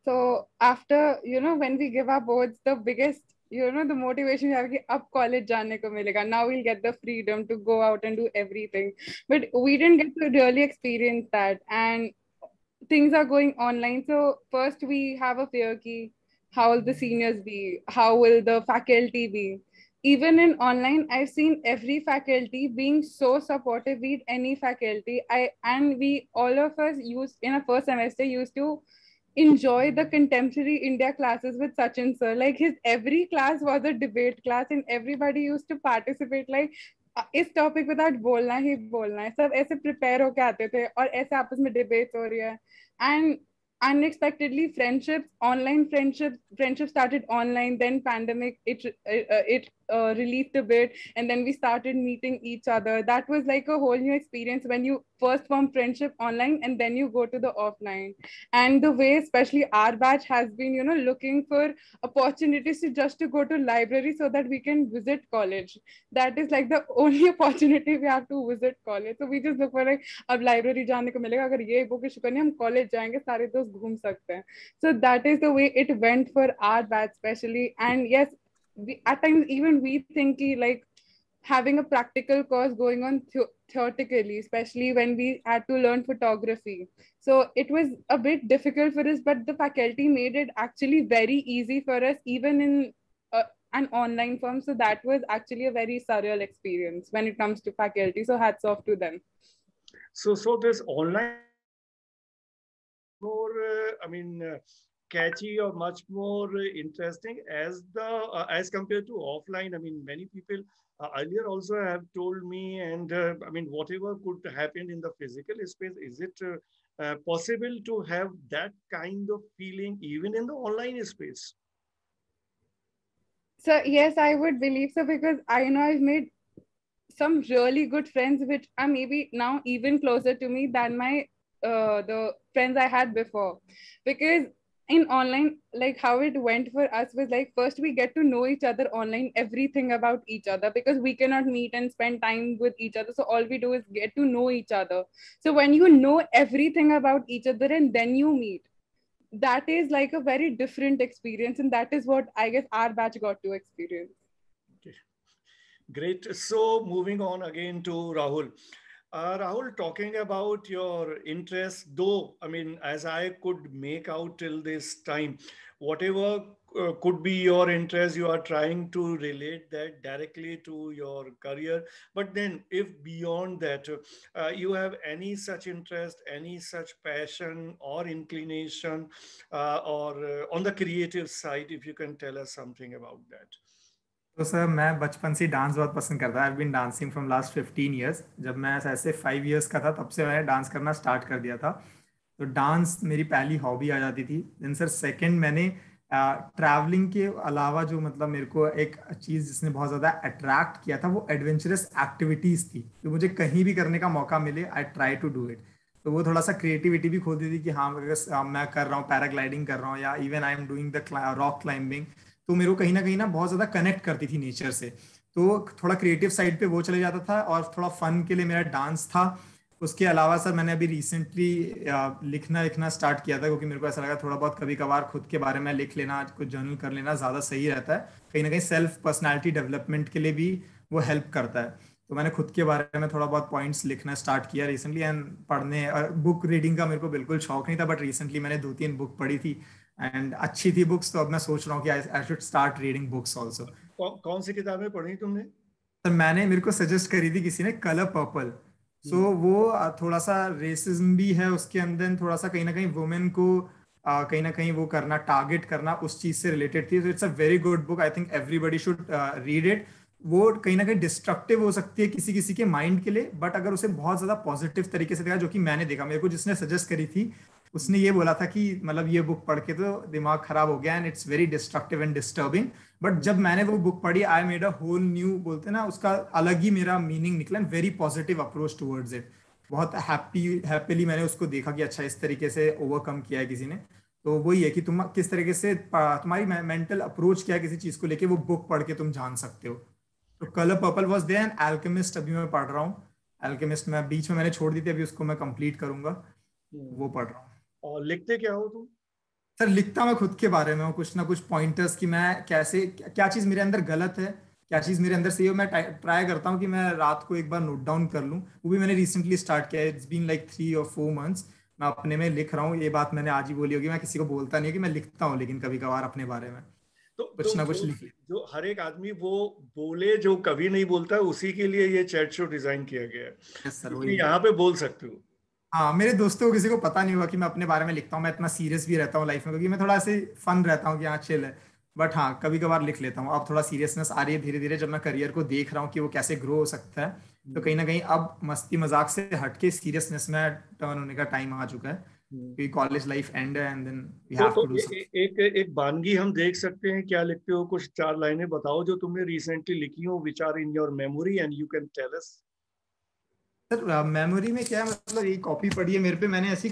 So after, when we give our boards, the biggest, the motivation we have कि अब college जाने को मिलेगा. Now we'll get the freedom to go out and do everything. But we didn't get to really experience that. And things are going online. So first we have a fear ki, how will the seniors be? How will the faculty be? Even in online, I've seen every faculty being so supportive with any faculty. We all of us in a first semester used to enjoy the contemporary India classes with Sachin sir. Like his every class was a debate class and everybody used to participate. Like इस topic पे आज बोलना ही बोलना है, सब ऐसे prepare होके आते थे और ऐसे आपस में डिबेट्स हो रही है. And unexpectedly friendship started online, then pandemic it released a bit, and then we started meeting each other. That was like a whole new experience when you first form friendship online and then you go to the offline. And the way especially our batch has been looking for opportunities to go to library so that we can visit college. That is like the only opportunity we have to visit college. So we just look for like अब library जाने को मिलेगा, अगर ये book issue करनी है हम college जाएंगे, सारे दोस्त घूम सकते हैं. So that is the way it went for our batch especially. And yes, at times even we think like having a practical course going on theoretically, especially when we had to learn photography. So it was a bit difficult for us, but the faculty made it actually very easy for us, even in an online form. So that was actually a very surreal experience when it comes to faculty. So hats off to them. So this online more, catchy or much more interesting as compared to offline. I mean, many people earlier also have told me, and whatever could happen in the physical space, is it possible to have that kind of feeling even in the online space? So yes, I would believe so, because I know I've made some really good friends which are maybe now even closer to me than my the friends I had before. Because in online, like how it went for us was like, first we get to know each other online, everything about each other, because we cannot meet and spend time with each other. So all we do is get to know each other. So when you know everything about each other and then you meet, that is like a very different experience, and that is what I guess our batch got to experience. Okay. Great. So moving on again to Rahul. Rahul, talking about your interest, though, I mean, as I could make out till this time, whatever could be your interest, you are trying to relate that directly to your career. But then if beyond that, you have any such interest, any such passion or inclination, or on the creative side, if you can tell us something about that. तो sir मैं बचपन से dance बहुत पसंद करता है। I been dancing from last 15 years. जब मैं ऐसे 5 ईयर्स का था तब से मैंने डांस करना स्टार्ट कर दिया था। तो डांस मेरी पहली हॉबी आ जाती थी। देन सर सेकंड, मैंने ट्रैवलिंग के अलावा जो मतलब मेरे को एक चीज़ जिसने बहुत ज़्यादा अट्रैक्ट किया था वो एडवेंचरस एक्टिविटीज़ थी। तो मुझे कहीं भी करने का मौका मिले I try to do it. तो वो थोड़ा सा क्रिएटिविटी भी खोलती थी कि हाँ अगर मैं कर रहा हूँ, पैराग्लाइडिंग कर रहा हूँ या even I am doing the rock climbing, तो मेरे को कहीं ना बहुत ज़्यादा कनेक्ट करती थी नेचर से। तो थोड़ा क्रिएटिव साइड पे वो चले जाता था और थोड़ा फन के लिए मेरा डांस था। उसके अलावा सर मैंने अभी रिसेंटली लिखना स्टार्ट किया था, क्योंकि मेरे को ऐसा लगा थोड़ा बहुत कभी कभार खुद के बारे में लिख लेना, कुछ जर्नल कर लेना ज़्यादा सही रहता है। कहीं ना कहीं सेल्फ पर्सनैलिटी डेवलपमेंट के लिए भी वो हेल्प करता है। तो मैंने खुद के बारे में थोड़ा बहुत पॉइंट्स लिखना स्टार्ट किया रिसेंटली। एंड पढ़ने और बुक रीडिंग का मेरे को बिल्कुल शौक नहीं था, बट रिसेंटली मैंने 2-3 बुक पढ़ी थी एंड अच्छी थी बुक्स। तो अब मैं सोच रहा हूँ कि I should start reading books also. कौन सी किताबें पढ़ी तुमने? सर मैंने, मेरे को सजेस्ट करी थी किसी ने, कलर पर्पल। सो वो थोड़ा सा रेसिज्म भी है उसके अंदर, थोड़ा सा कहीं ना कहीं वुमेन को कहीं ना कहीं वो करना, टारगेट करना उस चीज से रिलेटेड थी। तो it's a very good book, I think everybody should read it. वो कहीं ना कहीं डिस्ट्रक्टिव हो सकती है किसी किसी के माइंड के लिए, बट अगर उसे बहुत ज्यादा पॉजिटिव तरीके से देखा, जो कि मैंने देखा, मेरे को जिसने सजेस्ट करी थी उसने ये बोला था कि मतलब ये बुक पढ़ के तो दिमाग खराब हो गया and it's very destructive and disturbing. But जब मैंने वो बुक पढ़ी, I made a whole new, बोलते ना, उसका अलग ही मेरा मीनिंग निकला, very positive approach towards it. बहुत हैप्पीली मैंने उसको देखा कि अच्छा इस तरीके से ओवरकम किया है किसी ने। तो वही है कि तुम किस तरीके से, तुम्हारी मेंटल अप्रोच क्या है किसी चीज को लेके, वो बुक पढ़ के तुम जान सकते हो। तो Colour Purple was there and Alchemist अभी मैं पढ़ रहा हूँ। अल्केमिस्ट में बीच में मैंने छोड़ दी थी, अभी उसको मैं कंप्लीट करूंगा, वो पढ़ रहा हूँ। और लिखते क्या हो तुम? सर लिखता मैं खुद के बारे में हूँ, कुछ ना कुछ पॉइंटर्स कि मैं कैसे, क्या चीज़ मेरे अंदर गलत है, क्या चीज़ मेरे अंदर सही है। मैं ट्राई करता हूँ कि मैं रात को एक बार नोट डाउन कर लूँ। वो भी मैंने रिसेंटली स्टार्ट किया है, it's been like 3 or 4 months। मैं अपने में लिख रहा हूँ। ये बात मैंने आज ही बोली होगी, मैं किसी को बोलता नहीं कि मैं लिखता हूँ, लेकिन कभी कभार अपने बारे में तो कुछ ना कुछ लिख। जो हर एक आदमी वो बोले जो कभी नहीं बोलता, उसी के लिए ये चैट शो डिजाइन किया गया है। यस सर, यहाँ पे बोल सकते हो। हाँ, मेरे दोस्तों को किसी को पता नहीं हुआ कि मैं अपने बारे में लिखता हूँ। मैं इतना सीरियस भी रहता हूँ लाइफ में, क्योंकि मैं थोड़ा ऐसे फन रहता हूँ कि हाँ चिल है। बट हाँ, कभी कभार लिख लेता हूँ। अब थोड़ा सीरियसनेस आ रही है धीरे धीरे, जब मैं करियर को देख रहा हूँ कि वो कैसे ग्रो हो सकता है। तो कहीं ना कहीं अब मस्ती मजाक से हटके सीरियसनेस में टर्न होने का टाइम आ चुका है, क्योंकि कॉलेज लाइफ एंड है and then we have to do something. एक वानगी हम देख सकते हैं, क्या लिखते हो? कुछ 4 लाइनें बताओ जो तुमने रिसेंटली लिखी हो, which are in your memory and you can tell us. Sir memory में क्या, मतलब एक कॉपी पढ़ी है मेरे पे, मैंने ऐसी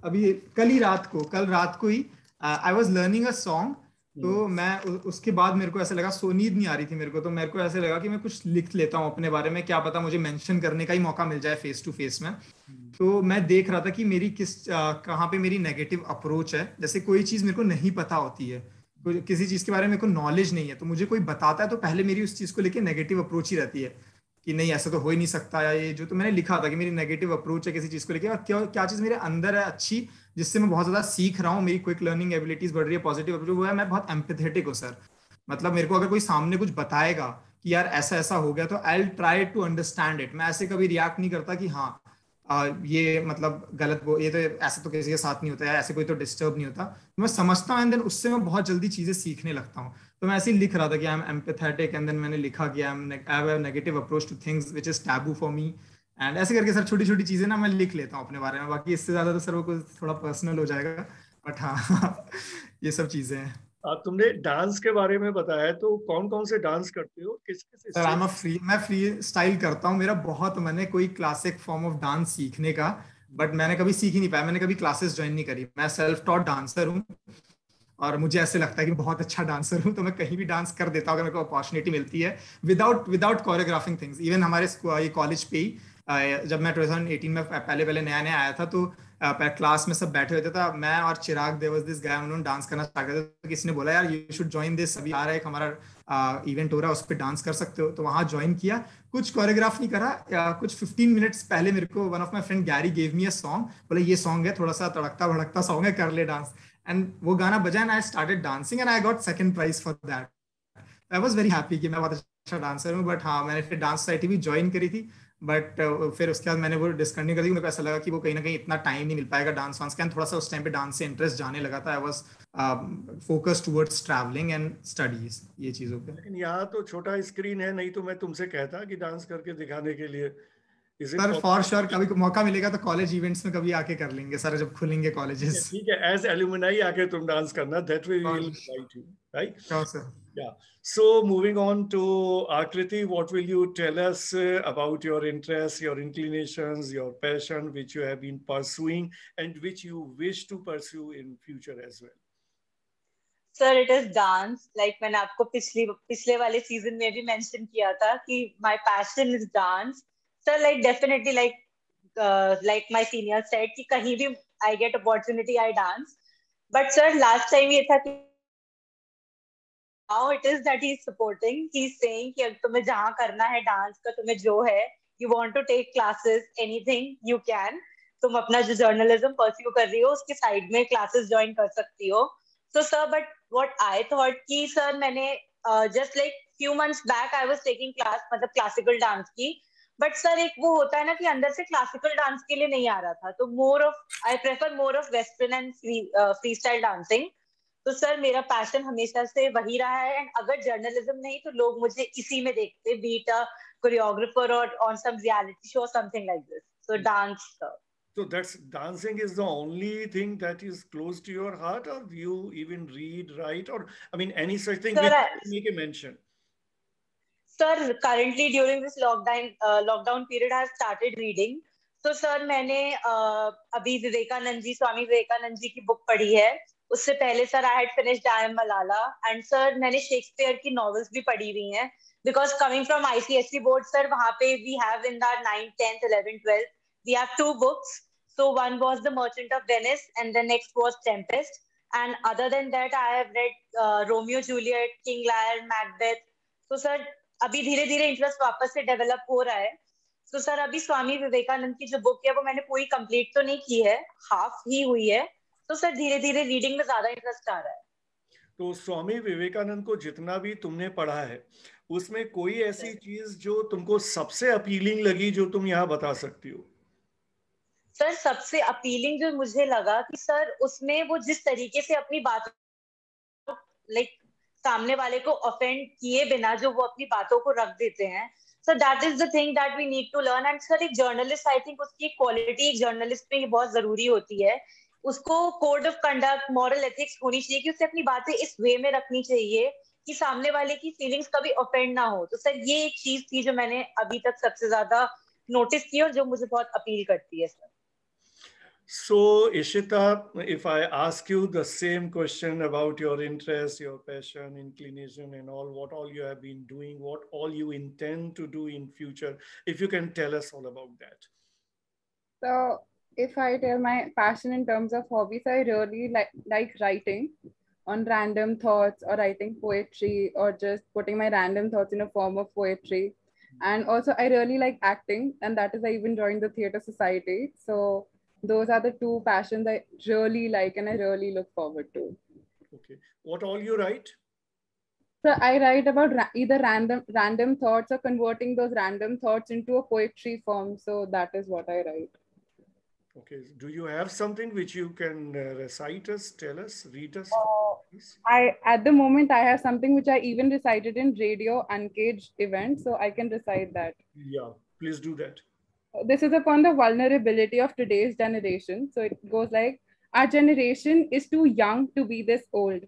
अभी कल रात को ही I was learning a song. तो मैं उसके बाद मेरे को ऐसा लगा, नींद नहीं आ रही थी मेरे को, तो मेरे को ऐसे लगा कि मैं कुछ लिख लेता हूँ अपने बारे में, क्या पता मुझे मेंशन करने का ही मौका मिल जाए फेस टू फेस में। तो मैं देख रहा था कि मेरी कहाँ पे मेरी नेगेटिव अप्रोच है। जैसे कोई चीज़ मेरे को नहीं पता होती है, किसी चीज़ के बारे में मेरे को नॉलेज नहीं है, तो मुझे कोई बताता है तो पहले मेरी उस चीज़ को लेकर नेगेटिव अप्रोच ही रहती है कि नहीं ऐसा तो हो ही नहीं सकता, या ये जो, तो मैंने लिखा था कि मेरी नेगेटिव अप्रोच है किसी चीज़ को लेकर, और क्या चीज़ मेरे अंदर है अच्छी, जिससे मैं बहुत ज़्यादा सीख रहा हूँ, मेरी क्विक लर्निंग एबिलिटीज बढ़ रही है, पॉजिटिव अप्रोच वो है। मैं बहुत एम्पैथेटिक हूँ सर। मतलब मेरे को अगर कोई सामने कुछ बताएगा कि यार ऐसा ऐसा हो गया, तो I will try to understand it. मैं ऐसे कभी रिएक्ट नहीं करता कि हाँ ये मतलब गलत, वो ये तो ऐसा तो किसी के साथ नहीं होता है, ऐसे कोई तो डिस्टर्ब नहीं होता। तो मैं समझता हूँ एंड देन उससे मैं बहुत जल्दी चीज़ें सीखने लगता हूँ। तो मैं ऐसे ही लिख रहा था कि I am empathetic and then मैंने लिखा कि I have a negative approach to things which is taboo for me and ऐसे करके सर छोटी छोटी चीज़ें ना मैं लिख लेता हूँ अपने बारे में। बाकी इससे ज़्यादा तो सर वो कुछ थोड़ा पर्सनल हो जाएगा, बट हाँ ये सब चीज़ें हैं। तुमने डांस के बारे में बताया, तो कौन कौन से डांस करते हो, किस किस? सर मैं फ्री स्टाइल करता हूँ। मेरा बहुत मन है कोई क्लासिक फॉर्म ऑफ डांस सीखने का, बट मैंने कभी सीख ही नहीं पाया। मैंने कभी क्लासेस ज्वाइन नहीं करी। मैं सेल्फ टॉट डांसर हूँ और मुझे ऐसे लगता है कि मैं बहुत अच्छा डांसर हूँ, तो मैं कहीं भी डांस कर देता हूँ अगर मेरे को अपॉर्चुनिटी मिलती है, विदाउट कोरियोग्राफिंग थिंग्स। इवन हमारे कॉलेज पे ही जब मैं 2018 में पहले नया नया आया था तो क्लास में सब बैठे हुए थे, मैं और चिराग, देयर वाज दिस गाय, उन्होंने डांस करना स्टार्ट कर दिया। तो किसी ने बोला यार यू शुड ज्वाइन दिस, अभी आ रहा है एक हमारा इवेंट हो रहा है, उस पर डांस कर सकते हो। तो वहाँ ज्वाइन किया, कुछ कोरियोग्राफ नहीं करा, कुछ 15 मिनट्स पहले मेरे को one of my friend Gary gave me a song, बोले ये सॉन्ग है, थोड़ा सा तड़कता भड़कता सॉन्ग है, कर ले डांस। एंड वो गाना बजा and I started dancing and I got second prize for that. I was very happy कि मैं बहुत अच्छा डांसर हूँ। बट हाँ, मैंने फिर डांस सोसाइटी भी ज्वाइन करी थी, बट फिर उसके बाद मैंने वो डिस्कंटिन्यू कर दी। मुझे ऐसा लगा कि वो कहीं ना कहीं इतना टाइम नहीं मिल पाएगा डांस वांस का, थोड़ा सा उस टाइम पे डांस से इंटरेस्ट जाने लगा था। I was focused towards travelling and studies, ये चीज़ों पे। लेकिन यहाँ तो छोटा स्क्रीन है, नहीं तो मैं तुमसे कहता कि डांस करके दिखाने के लिए। सर फॉर श्योर कभी मौका मिलेगा तो कॉलेज इवेंट्स में कभी आके कर लेंगे सर, जब खुलेंगे कॉलेजेस। ठीक है, एज एलुमनाई आके तुम डांस करना, that way we will invite you, right? Sure sir. Yeah. So moving on to Akriti, what will you tell us about your interests, your inclinations, your passion, which you have been pursuing and which you wish to pursue in future as well? Sir, it is dance. Like मैंने आपको पिछले वाले season में भी mention किया था कि my passion is dance. Sir, like definitely like my senior said कि कहीं भी I get opportunity I dance. But sir, last time ये था कि now it is that he is supporting. He is saying कि अगर तुम्हें जहाँ करना है डांस का, तुम्हें जो है, you want to take classes, anything you can. तुम अपना जो जर्नलिज्म परस्यू कर रही हो उसके साइड में क्लासेस ज्वाइन कर सकती हो. So sir, but what I thought कि sir मैंने just like few months back I was taking class, मतलब क्लासिकल डांस की. बट सर एक वो होता है ना कि अंदर से क्लासिकल डांस के लिए नहीं आ रहा था, तो more of I prefer more of western and free style dancing. तो सर मेरा पैशन हमेशा से वही रहा है, एंड अगर जर्नलिज्म नहीं तो लोग मुझे इसी में देखते, बीट अ कोरियोग्राफर और on some reality show something like this. So dance. So that's dancing is the only thing that is close to your heart, or you even read, write, or I mean any such thing sir, which you make a mention? Sir, currently during this lockdown period I have started reading. तो sir मैंने अभी स्वामी विवेकानंद जी की book पढ़ी है. उससे पहले sir I had finished I am Malala, and sir मैंने Shakespeare की नॉवेल्स भी पढ़ी हुई हैं, because coming from ICSE board sir, वहाँ पे we have in the 9th 10th 11th 12th we have 2 books. So one was The Merchant of Venice and the next was Tempest, and other than that I have read Romeo Juliet, King Lear, Macbeth. So sir अभी धीरे धीरे interest वापस से develop हो रहा है. तो sir अभी स्वामी विवेकानंद की जो बुक है वो मैंने पूरी कंप्लीट तो नहीं की है, हाफ ही हुई है. तो सर धीरे धीरे रीडिंग में ज्यादा इंटरेस्ट आ रहा है. तो स्वामी विवेकानंद को जितना भी तुमने पढ़ा है उसमें कोई ऐसी चीज जो तुमको सबसे अपीलिंग लगी जो तुम यहाँ बता सकती हो? सर सबसे अपीलिंग जो मुझे लगा कि सर उसमें वो जिस तरीके से अपनी बात लाइक सामने वाले को ऑफेंड किए बिना जो वो अपनी बातों को रख देते हैं, so that is the thing that we need to learn. And sir एक जर्नलिस्ट, आई थिंक उसकी क्वालिटी एक जर्नलिस्ट में बहुत जरूरी होती है. उसको code of conduct, moral ethics होनी चाहिए कि उसे अपनी बातें इस वे में रखनी चाहिए कि सामने वाले की फीलिंग्स कभी ऑफेंड ना हो. तो सर ये एक चीज थी जो मैंने अभी तक सबसे ज्यादा नोटिस की और जो मुझे बहुत अपील करती है sir. So, Ishita, if I ask you the same question about your interest, your passion, inclination, and what all you have been doing, what all you intend to do in future, if you can tell us all about that. So, if I tell my passion in terms of hobbies, I really like writing on random thoughts, or writing poetry, or just putting my random thoughts in a form of poetry. And also, I really like acting, and that is I even joined the Theatre Society. So those are the 2 passions I really like and I really look forward to. Okay. What all you write? So I write about either random thoughts or converting those random thoughts into a poetry form. So that is what I write. Okay. Do you have something which you can recite us, tell us, read us? At the moment, I have something which I even recited in Radio Uncaged event. So I can recite that. Yeah, please do that. This is upon the vulnerability of today's generation. So it goes like, our generation is too young to be this old.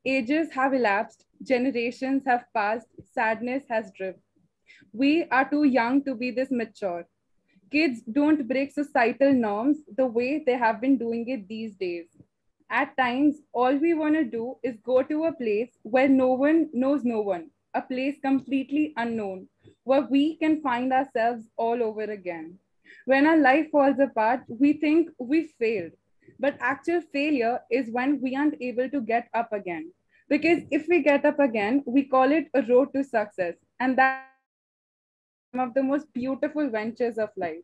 Ages have elapsed, generations have passed, sadness has driven. We are too young to be this mature. Kids don't break societal norms the way they have been doing it these days. At times, all we want to do is go to a place where no one knows no one, a place completely unknown, where we can find ourselves all over again. When our life falls apart, we think we failed. But actual failure is when we aren't able to get up again. Because if we get up again, we call it a road to success. And that's one of the most beautiful ventures of life.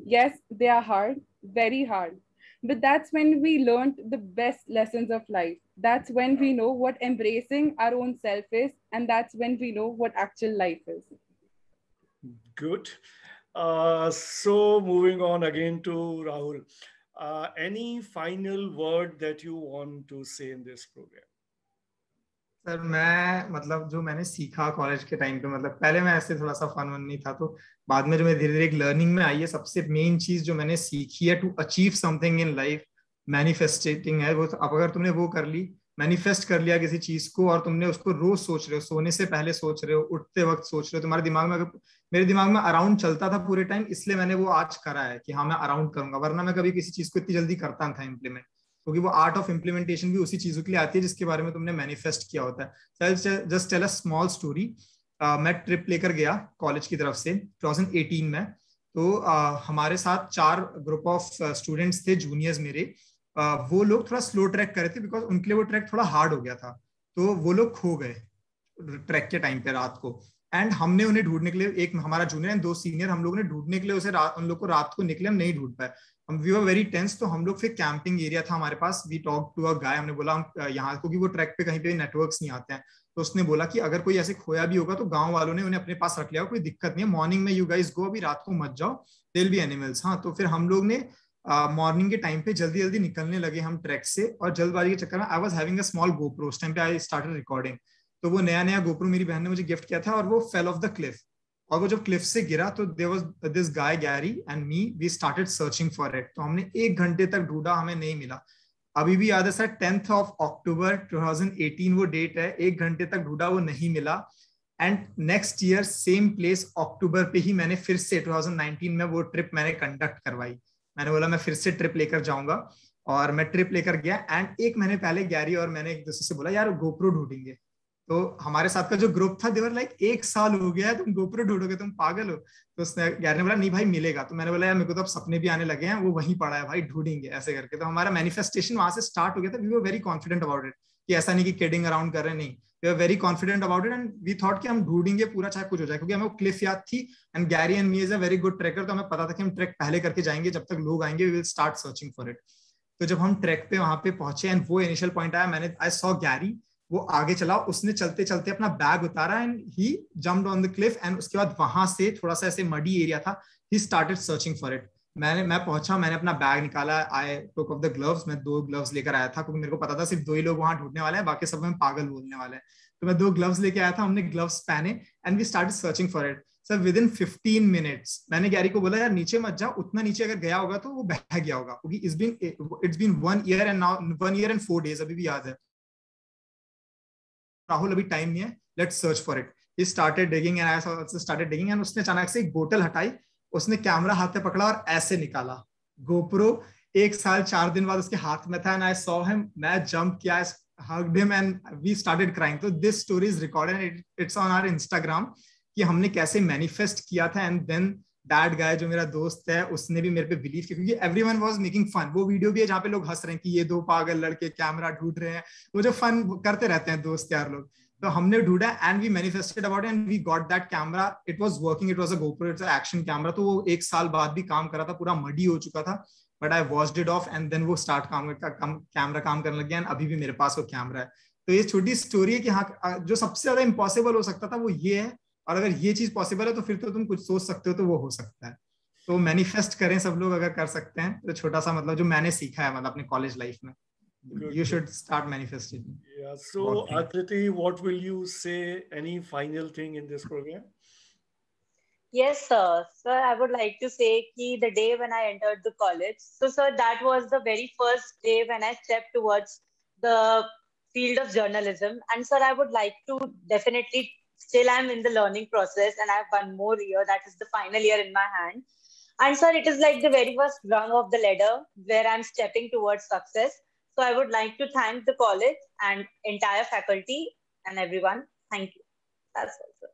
Yes, they are hard, very hard. But that's when we learned the best lessons of life. That's when we know what embracing our own self is. And that's when we know what actual life is. Good. So moving on again to Rahul. Any final word that you want to say in this program? Sir मैं मतलब जो मैंने सीखा college के time पे, मतलब पहले मैं ऐसे थोड़ा सा फन वन नहीं था, तो बाद में जो मैं धीरे धीरे एक लर्निंग में आई है, सबसे मेन चीज जो मैंने सीखी है to achieve something in life, manifesting है वो। अब अगर तुमने वो कर ली, मैनिफेस्ट कर लिया किसी चीज को, और तुमने उसको रोज सोच रहे हो, सोने से पहले सोच रहे हो, उठते वक्त सोच रहे हो, तुम्हारे दिमाग में, अगर मेरे दिमाग में अराउंड चलता था पूरे टाइम, इसलिए मैंने वो आज करा है कि हाँ मैं अराउंड करूंगा, वरना मैं कभी किसी चीज को इतनी जल्दी करता नहीं था इम्प्लीमेंट, क्योंकि वो आर्ट ऑफ इम्प्लीमेंटेशन भी उसी चीजों के लिए आती है जिसके बारे में तुमने मैनिफेस्ट किया होता है। Just tell a small story. मैं ट्रिप लेकर गया कॉलेज की तरफ से 2018 में, तो हमारे साथ 4 ग्रुप ऑफ स्टूडेंट्स थे, जूनियर्स मेरे। वो लोग थोड़ा स्लो ट्रैक कर रहे थे बिकॉज उनके लिए वो ट्रैक थोड़ा हार्ड हो गया था, तो वो लोग खो गए ट्रैक के टाइम पे रात को। एंड हमने उन्हें ढूंढने के लिए, एक हमारा जूनियर एंड 2 सीनियर, हम लोगों ने ढूंढने के लिए उसे उन लोग को रात को निकले, हम नहीं ढूंढ पाए, हम वी वर वेरी टेंस। तो हम लोग फिर कैंपिंग एरिया था हमारे पास, वी टॉक टू अ गाय, हमने बोला यहाँ, क्योंकि वो ट्रैक पे कहीं पे नेटवर्क्स नहीं आते हैं, तो उसने बोला कि अगर कोई ऐसे खोया भी होगा तो गांव वालों ने उन्हें अपने पास रख लिया, कोई दिक्कत नहीं है, मॉर्निंग में यू गाइस गो, अभी रात को मत जाओ, देयर विल बी एनिमल्स। हाँ, तो फिर हम लोग ने मॉर्निंग के टाइम पे जल्दी जल्दी निकलने लगे हम ट्रैक से, और जल्दबाजी के चक्कर में I was having a small GoPro, उस टाइम पे आई स्टार्टेड रिकॉर्डिंग, तो वो नया नया गोप्रो मेरी बहन ने मुझे गिफ्ट किया था, और वो फेल ऑफ द क्लिफ, और वो जब क्लिफ से गिरा तो there was this guy Gary and me, we started searching for it. तो हमने 1 घंटे तक ढूंढा, हमें नहीं मिला। अभी भी याद है सर, 10th of October 2018 वो डेट है, 1 घंटे तक ढूंढा, वो नहीं मिला। And next year same place October पे ही मैंने फिर से 2019 में वो ट्रिप मैंने कंडक्ट करवाई। मैंने बोला मैं फिर से ट्रिप लेकर जाऊंगा, और मैं ट्रिप लेकर गया। एंड 1 महीने पहले गैरी और मैंने एक दूसरे से बोला यार गोप्रो ढूंढेंगे, तो हमारे साथ का जो ग्रुप था देवर लाइक 1 साल हो गया है, तुम गोप्रो ढूंढोगे, तुम पागल हो। तो उसने गैरी ने बोला नहीं भाई मिलेगा, तो मैंने बोला यार मेरे को तो अब सपने भी आने लगे हैं, वो वहीं पड़ा है भाई, ढूंढेंगे ऐसे करके। तो हमारा मैनिफेस्टेशन वहां से स्टार्ट हो गया था। We were very confident about it, कि ऐसा नहीं कि किडिंग अराउंड कर रहे, नहीं, we are very confident about it, and we thought कि हम ढूंढेंगे पूरा, चाहे कुछ हो जाए, क्योंकि हमें वो क्लिफ याद थी। And Gary and me is a very good tracker, तो हमें पता था कि हम ट्रैक पहले करके जाएंगे, जब तक लोग आएंगे we will start searching for it. तो जब हम ट्रैक पे वहां पे पहुंचे एंड वो इनिशियल पॉइंट आया, मैंने आई सॉ गैरी, वो आगे चला, उसने चलते चलते अपना बैग उतारा and he jumped on the Cliff, and उसके बाद वहां से थोड़ा सा ऐसे मडी एरिया था, he started searching for it. मैं पहुंचा, मैंने अपना बैग निकाला, आई टुक ऑफ द ग्लव्स, मैं 2 ग्लव्स लेकर आया था, क्योंकि मेरे को पता था सिर्फ 2 ही लोग वहां ढूंढने वाले हैं, बाकी सब में पागल बोलने वाले हैं। तो मैं 2 ग्लव्स लेके आया था, हमने ग्लव्स पहने and we started searching for it. Sir within 15 minutes मैंने गैरी को बोला यार नीचे मत जा, उतना नीचे अगर गया होगा तो वो बह गया होगा, क्योंकि it's been 1 year and now 1 year and 4 days, अभी भी याद है। राहुल अभी टाइम नहीं है, let's search for it. He started digging and I also started digging, and उसने अचानक से एक बोतल हटाई, उसने कैमरा हाथ में पकड़ा और ऐसे निकाला गोप्रो। 1 साल 4 दिन बाद उसके हाथ में था, एंड आई सॉ हिम, मैं जंप किया, hugged him and we started crying. So this story is recorded and it's on our Instagram कि हमने कैसे मैनिफेस्ट किया था। एंड देन दैट गाय जो मेरा दोस्त है उसने भी मेरे पे बिलीव किया, क्योंकि एवरीवन वाज मेकिंग फन। वो वीडियो भी है जहाँ पे लोग हंस रहे हैं कि ये 2 पागल लड़के कैमरा ढूंढ रहे हैं, वो जो फन करते रहते हैं दोस्त यार लोग। तो हमने ढूंढा and we manifested about and we got that camera, it was working, it was a GoPro, it's a action camera. तो वो 1 साल बाद भी काम कर रहा था, पूरा मडी हो चुका था, but I washed it off and then वो स्टार्ट कैमरा काम करने लग गया, एंड अभी भी मेरे पास वो कैमरा है। तो ये छोटी स्टोरी है कि हाँ, जो सबसे ज्यादा इम्पॉसिबल हो सकता था वो ये है, और अगर ये चीज पॉसिबल है तो फिर तो तुम कुछ सोच सकते हो, तो वो हो सकता है। तो मैनिफेस्ट करें सब लोग अगर कर सकते हैं तो। छोटा सा मतलब जो मैंने सीखा है मतलब अपने कॉलेज लाइफ में, you should start manifesting. Yeah. So Akriti, what will you say? Any final thing in this program? Yes, sir. Sir, I would like to say that the day when I entered the college, so sir, that was the very first day when I stepped towards the field of journalism. And sir, I would like to definitely, still I'm in the learning process and I have 1 more year, that is the final year in my hand. And sir, it is like the very first rung of the ladder where I'm stepping towards success. So I would like to thank the college and entire faculty and everyone. Thank you. That's all, sir.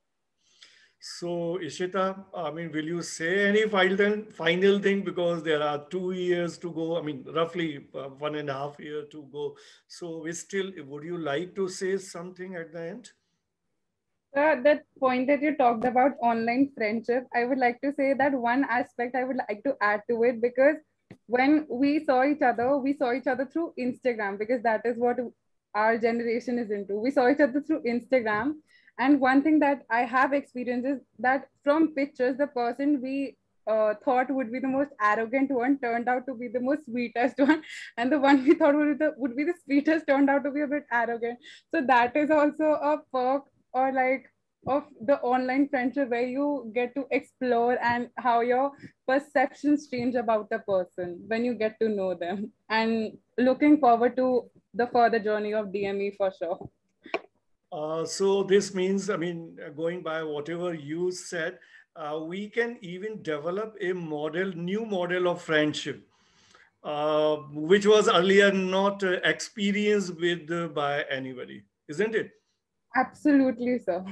So, Ishita, I mean, will you say any final thing, because there are 2 years to go? I mean, roughly 1.5 years to go. So, would you like to say something at the end? That point that you talked about online friendship, I would like to say that one aspect I would like to add to it, because when we saw each other through Instagram, because that is what our generation is into. We saw each other through Instagram. And one thing that I have experienced is that from pictures, the person we thought would be the most arrogant one turned out to be the most sweetest one. And the one we thought would be the sweetest turned out to be a bit arrogant. So that is also a perk, or like, of the online friendship, where you get to explore and how your perceptions change about the person when you get to know them. And looking forward to the further journey of DME for sure. So this means, I mean, going by whatever you said, we can even develop a new model of friendship, which was earlier not experienced with by anybody, isn't it? Absolutely, sir.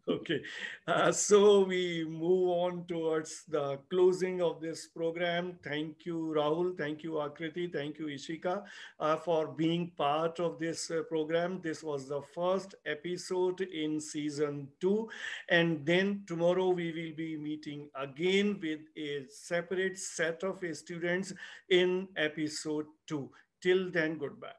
Okay, so we move on towards the closing of this program. Thank you, Rahul. Thank you, Akriti. Thank you, Ishika, for being part of this program. This was the first episode in season 2. And then tomorrow we will be meeting again with a separate set of students in episode 2. Till then, goodbye.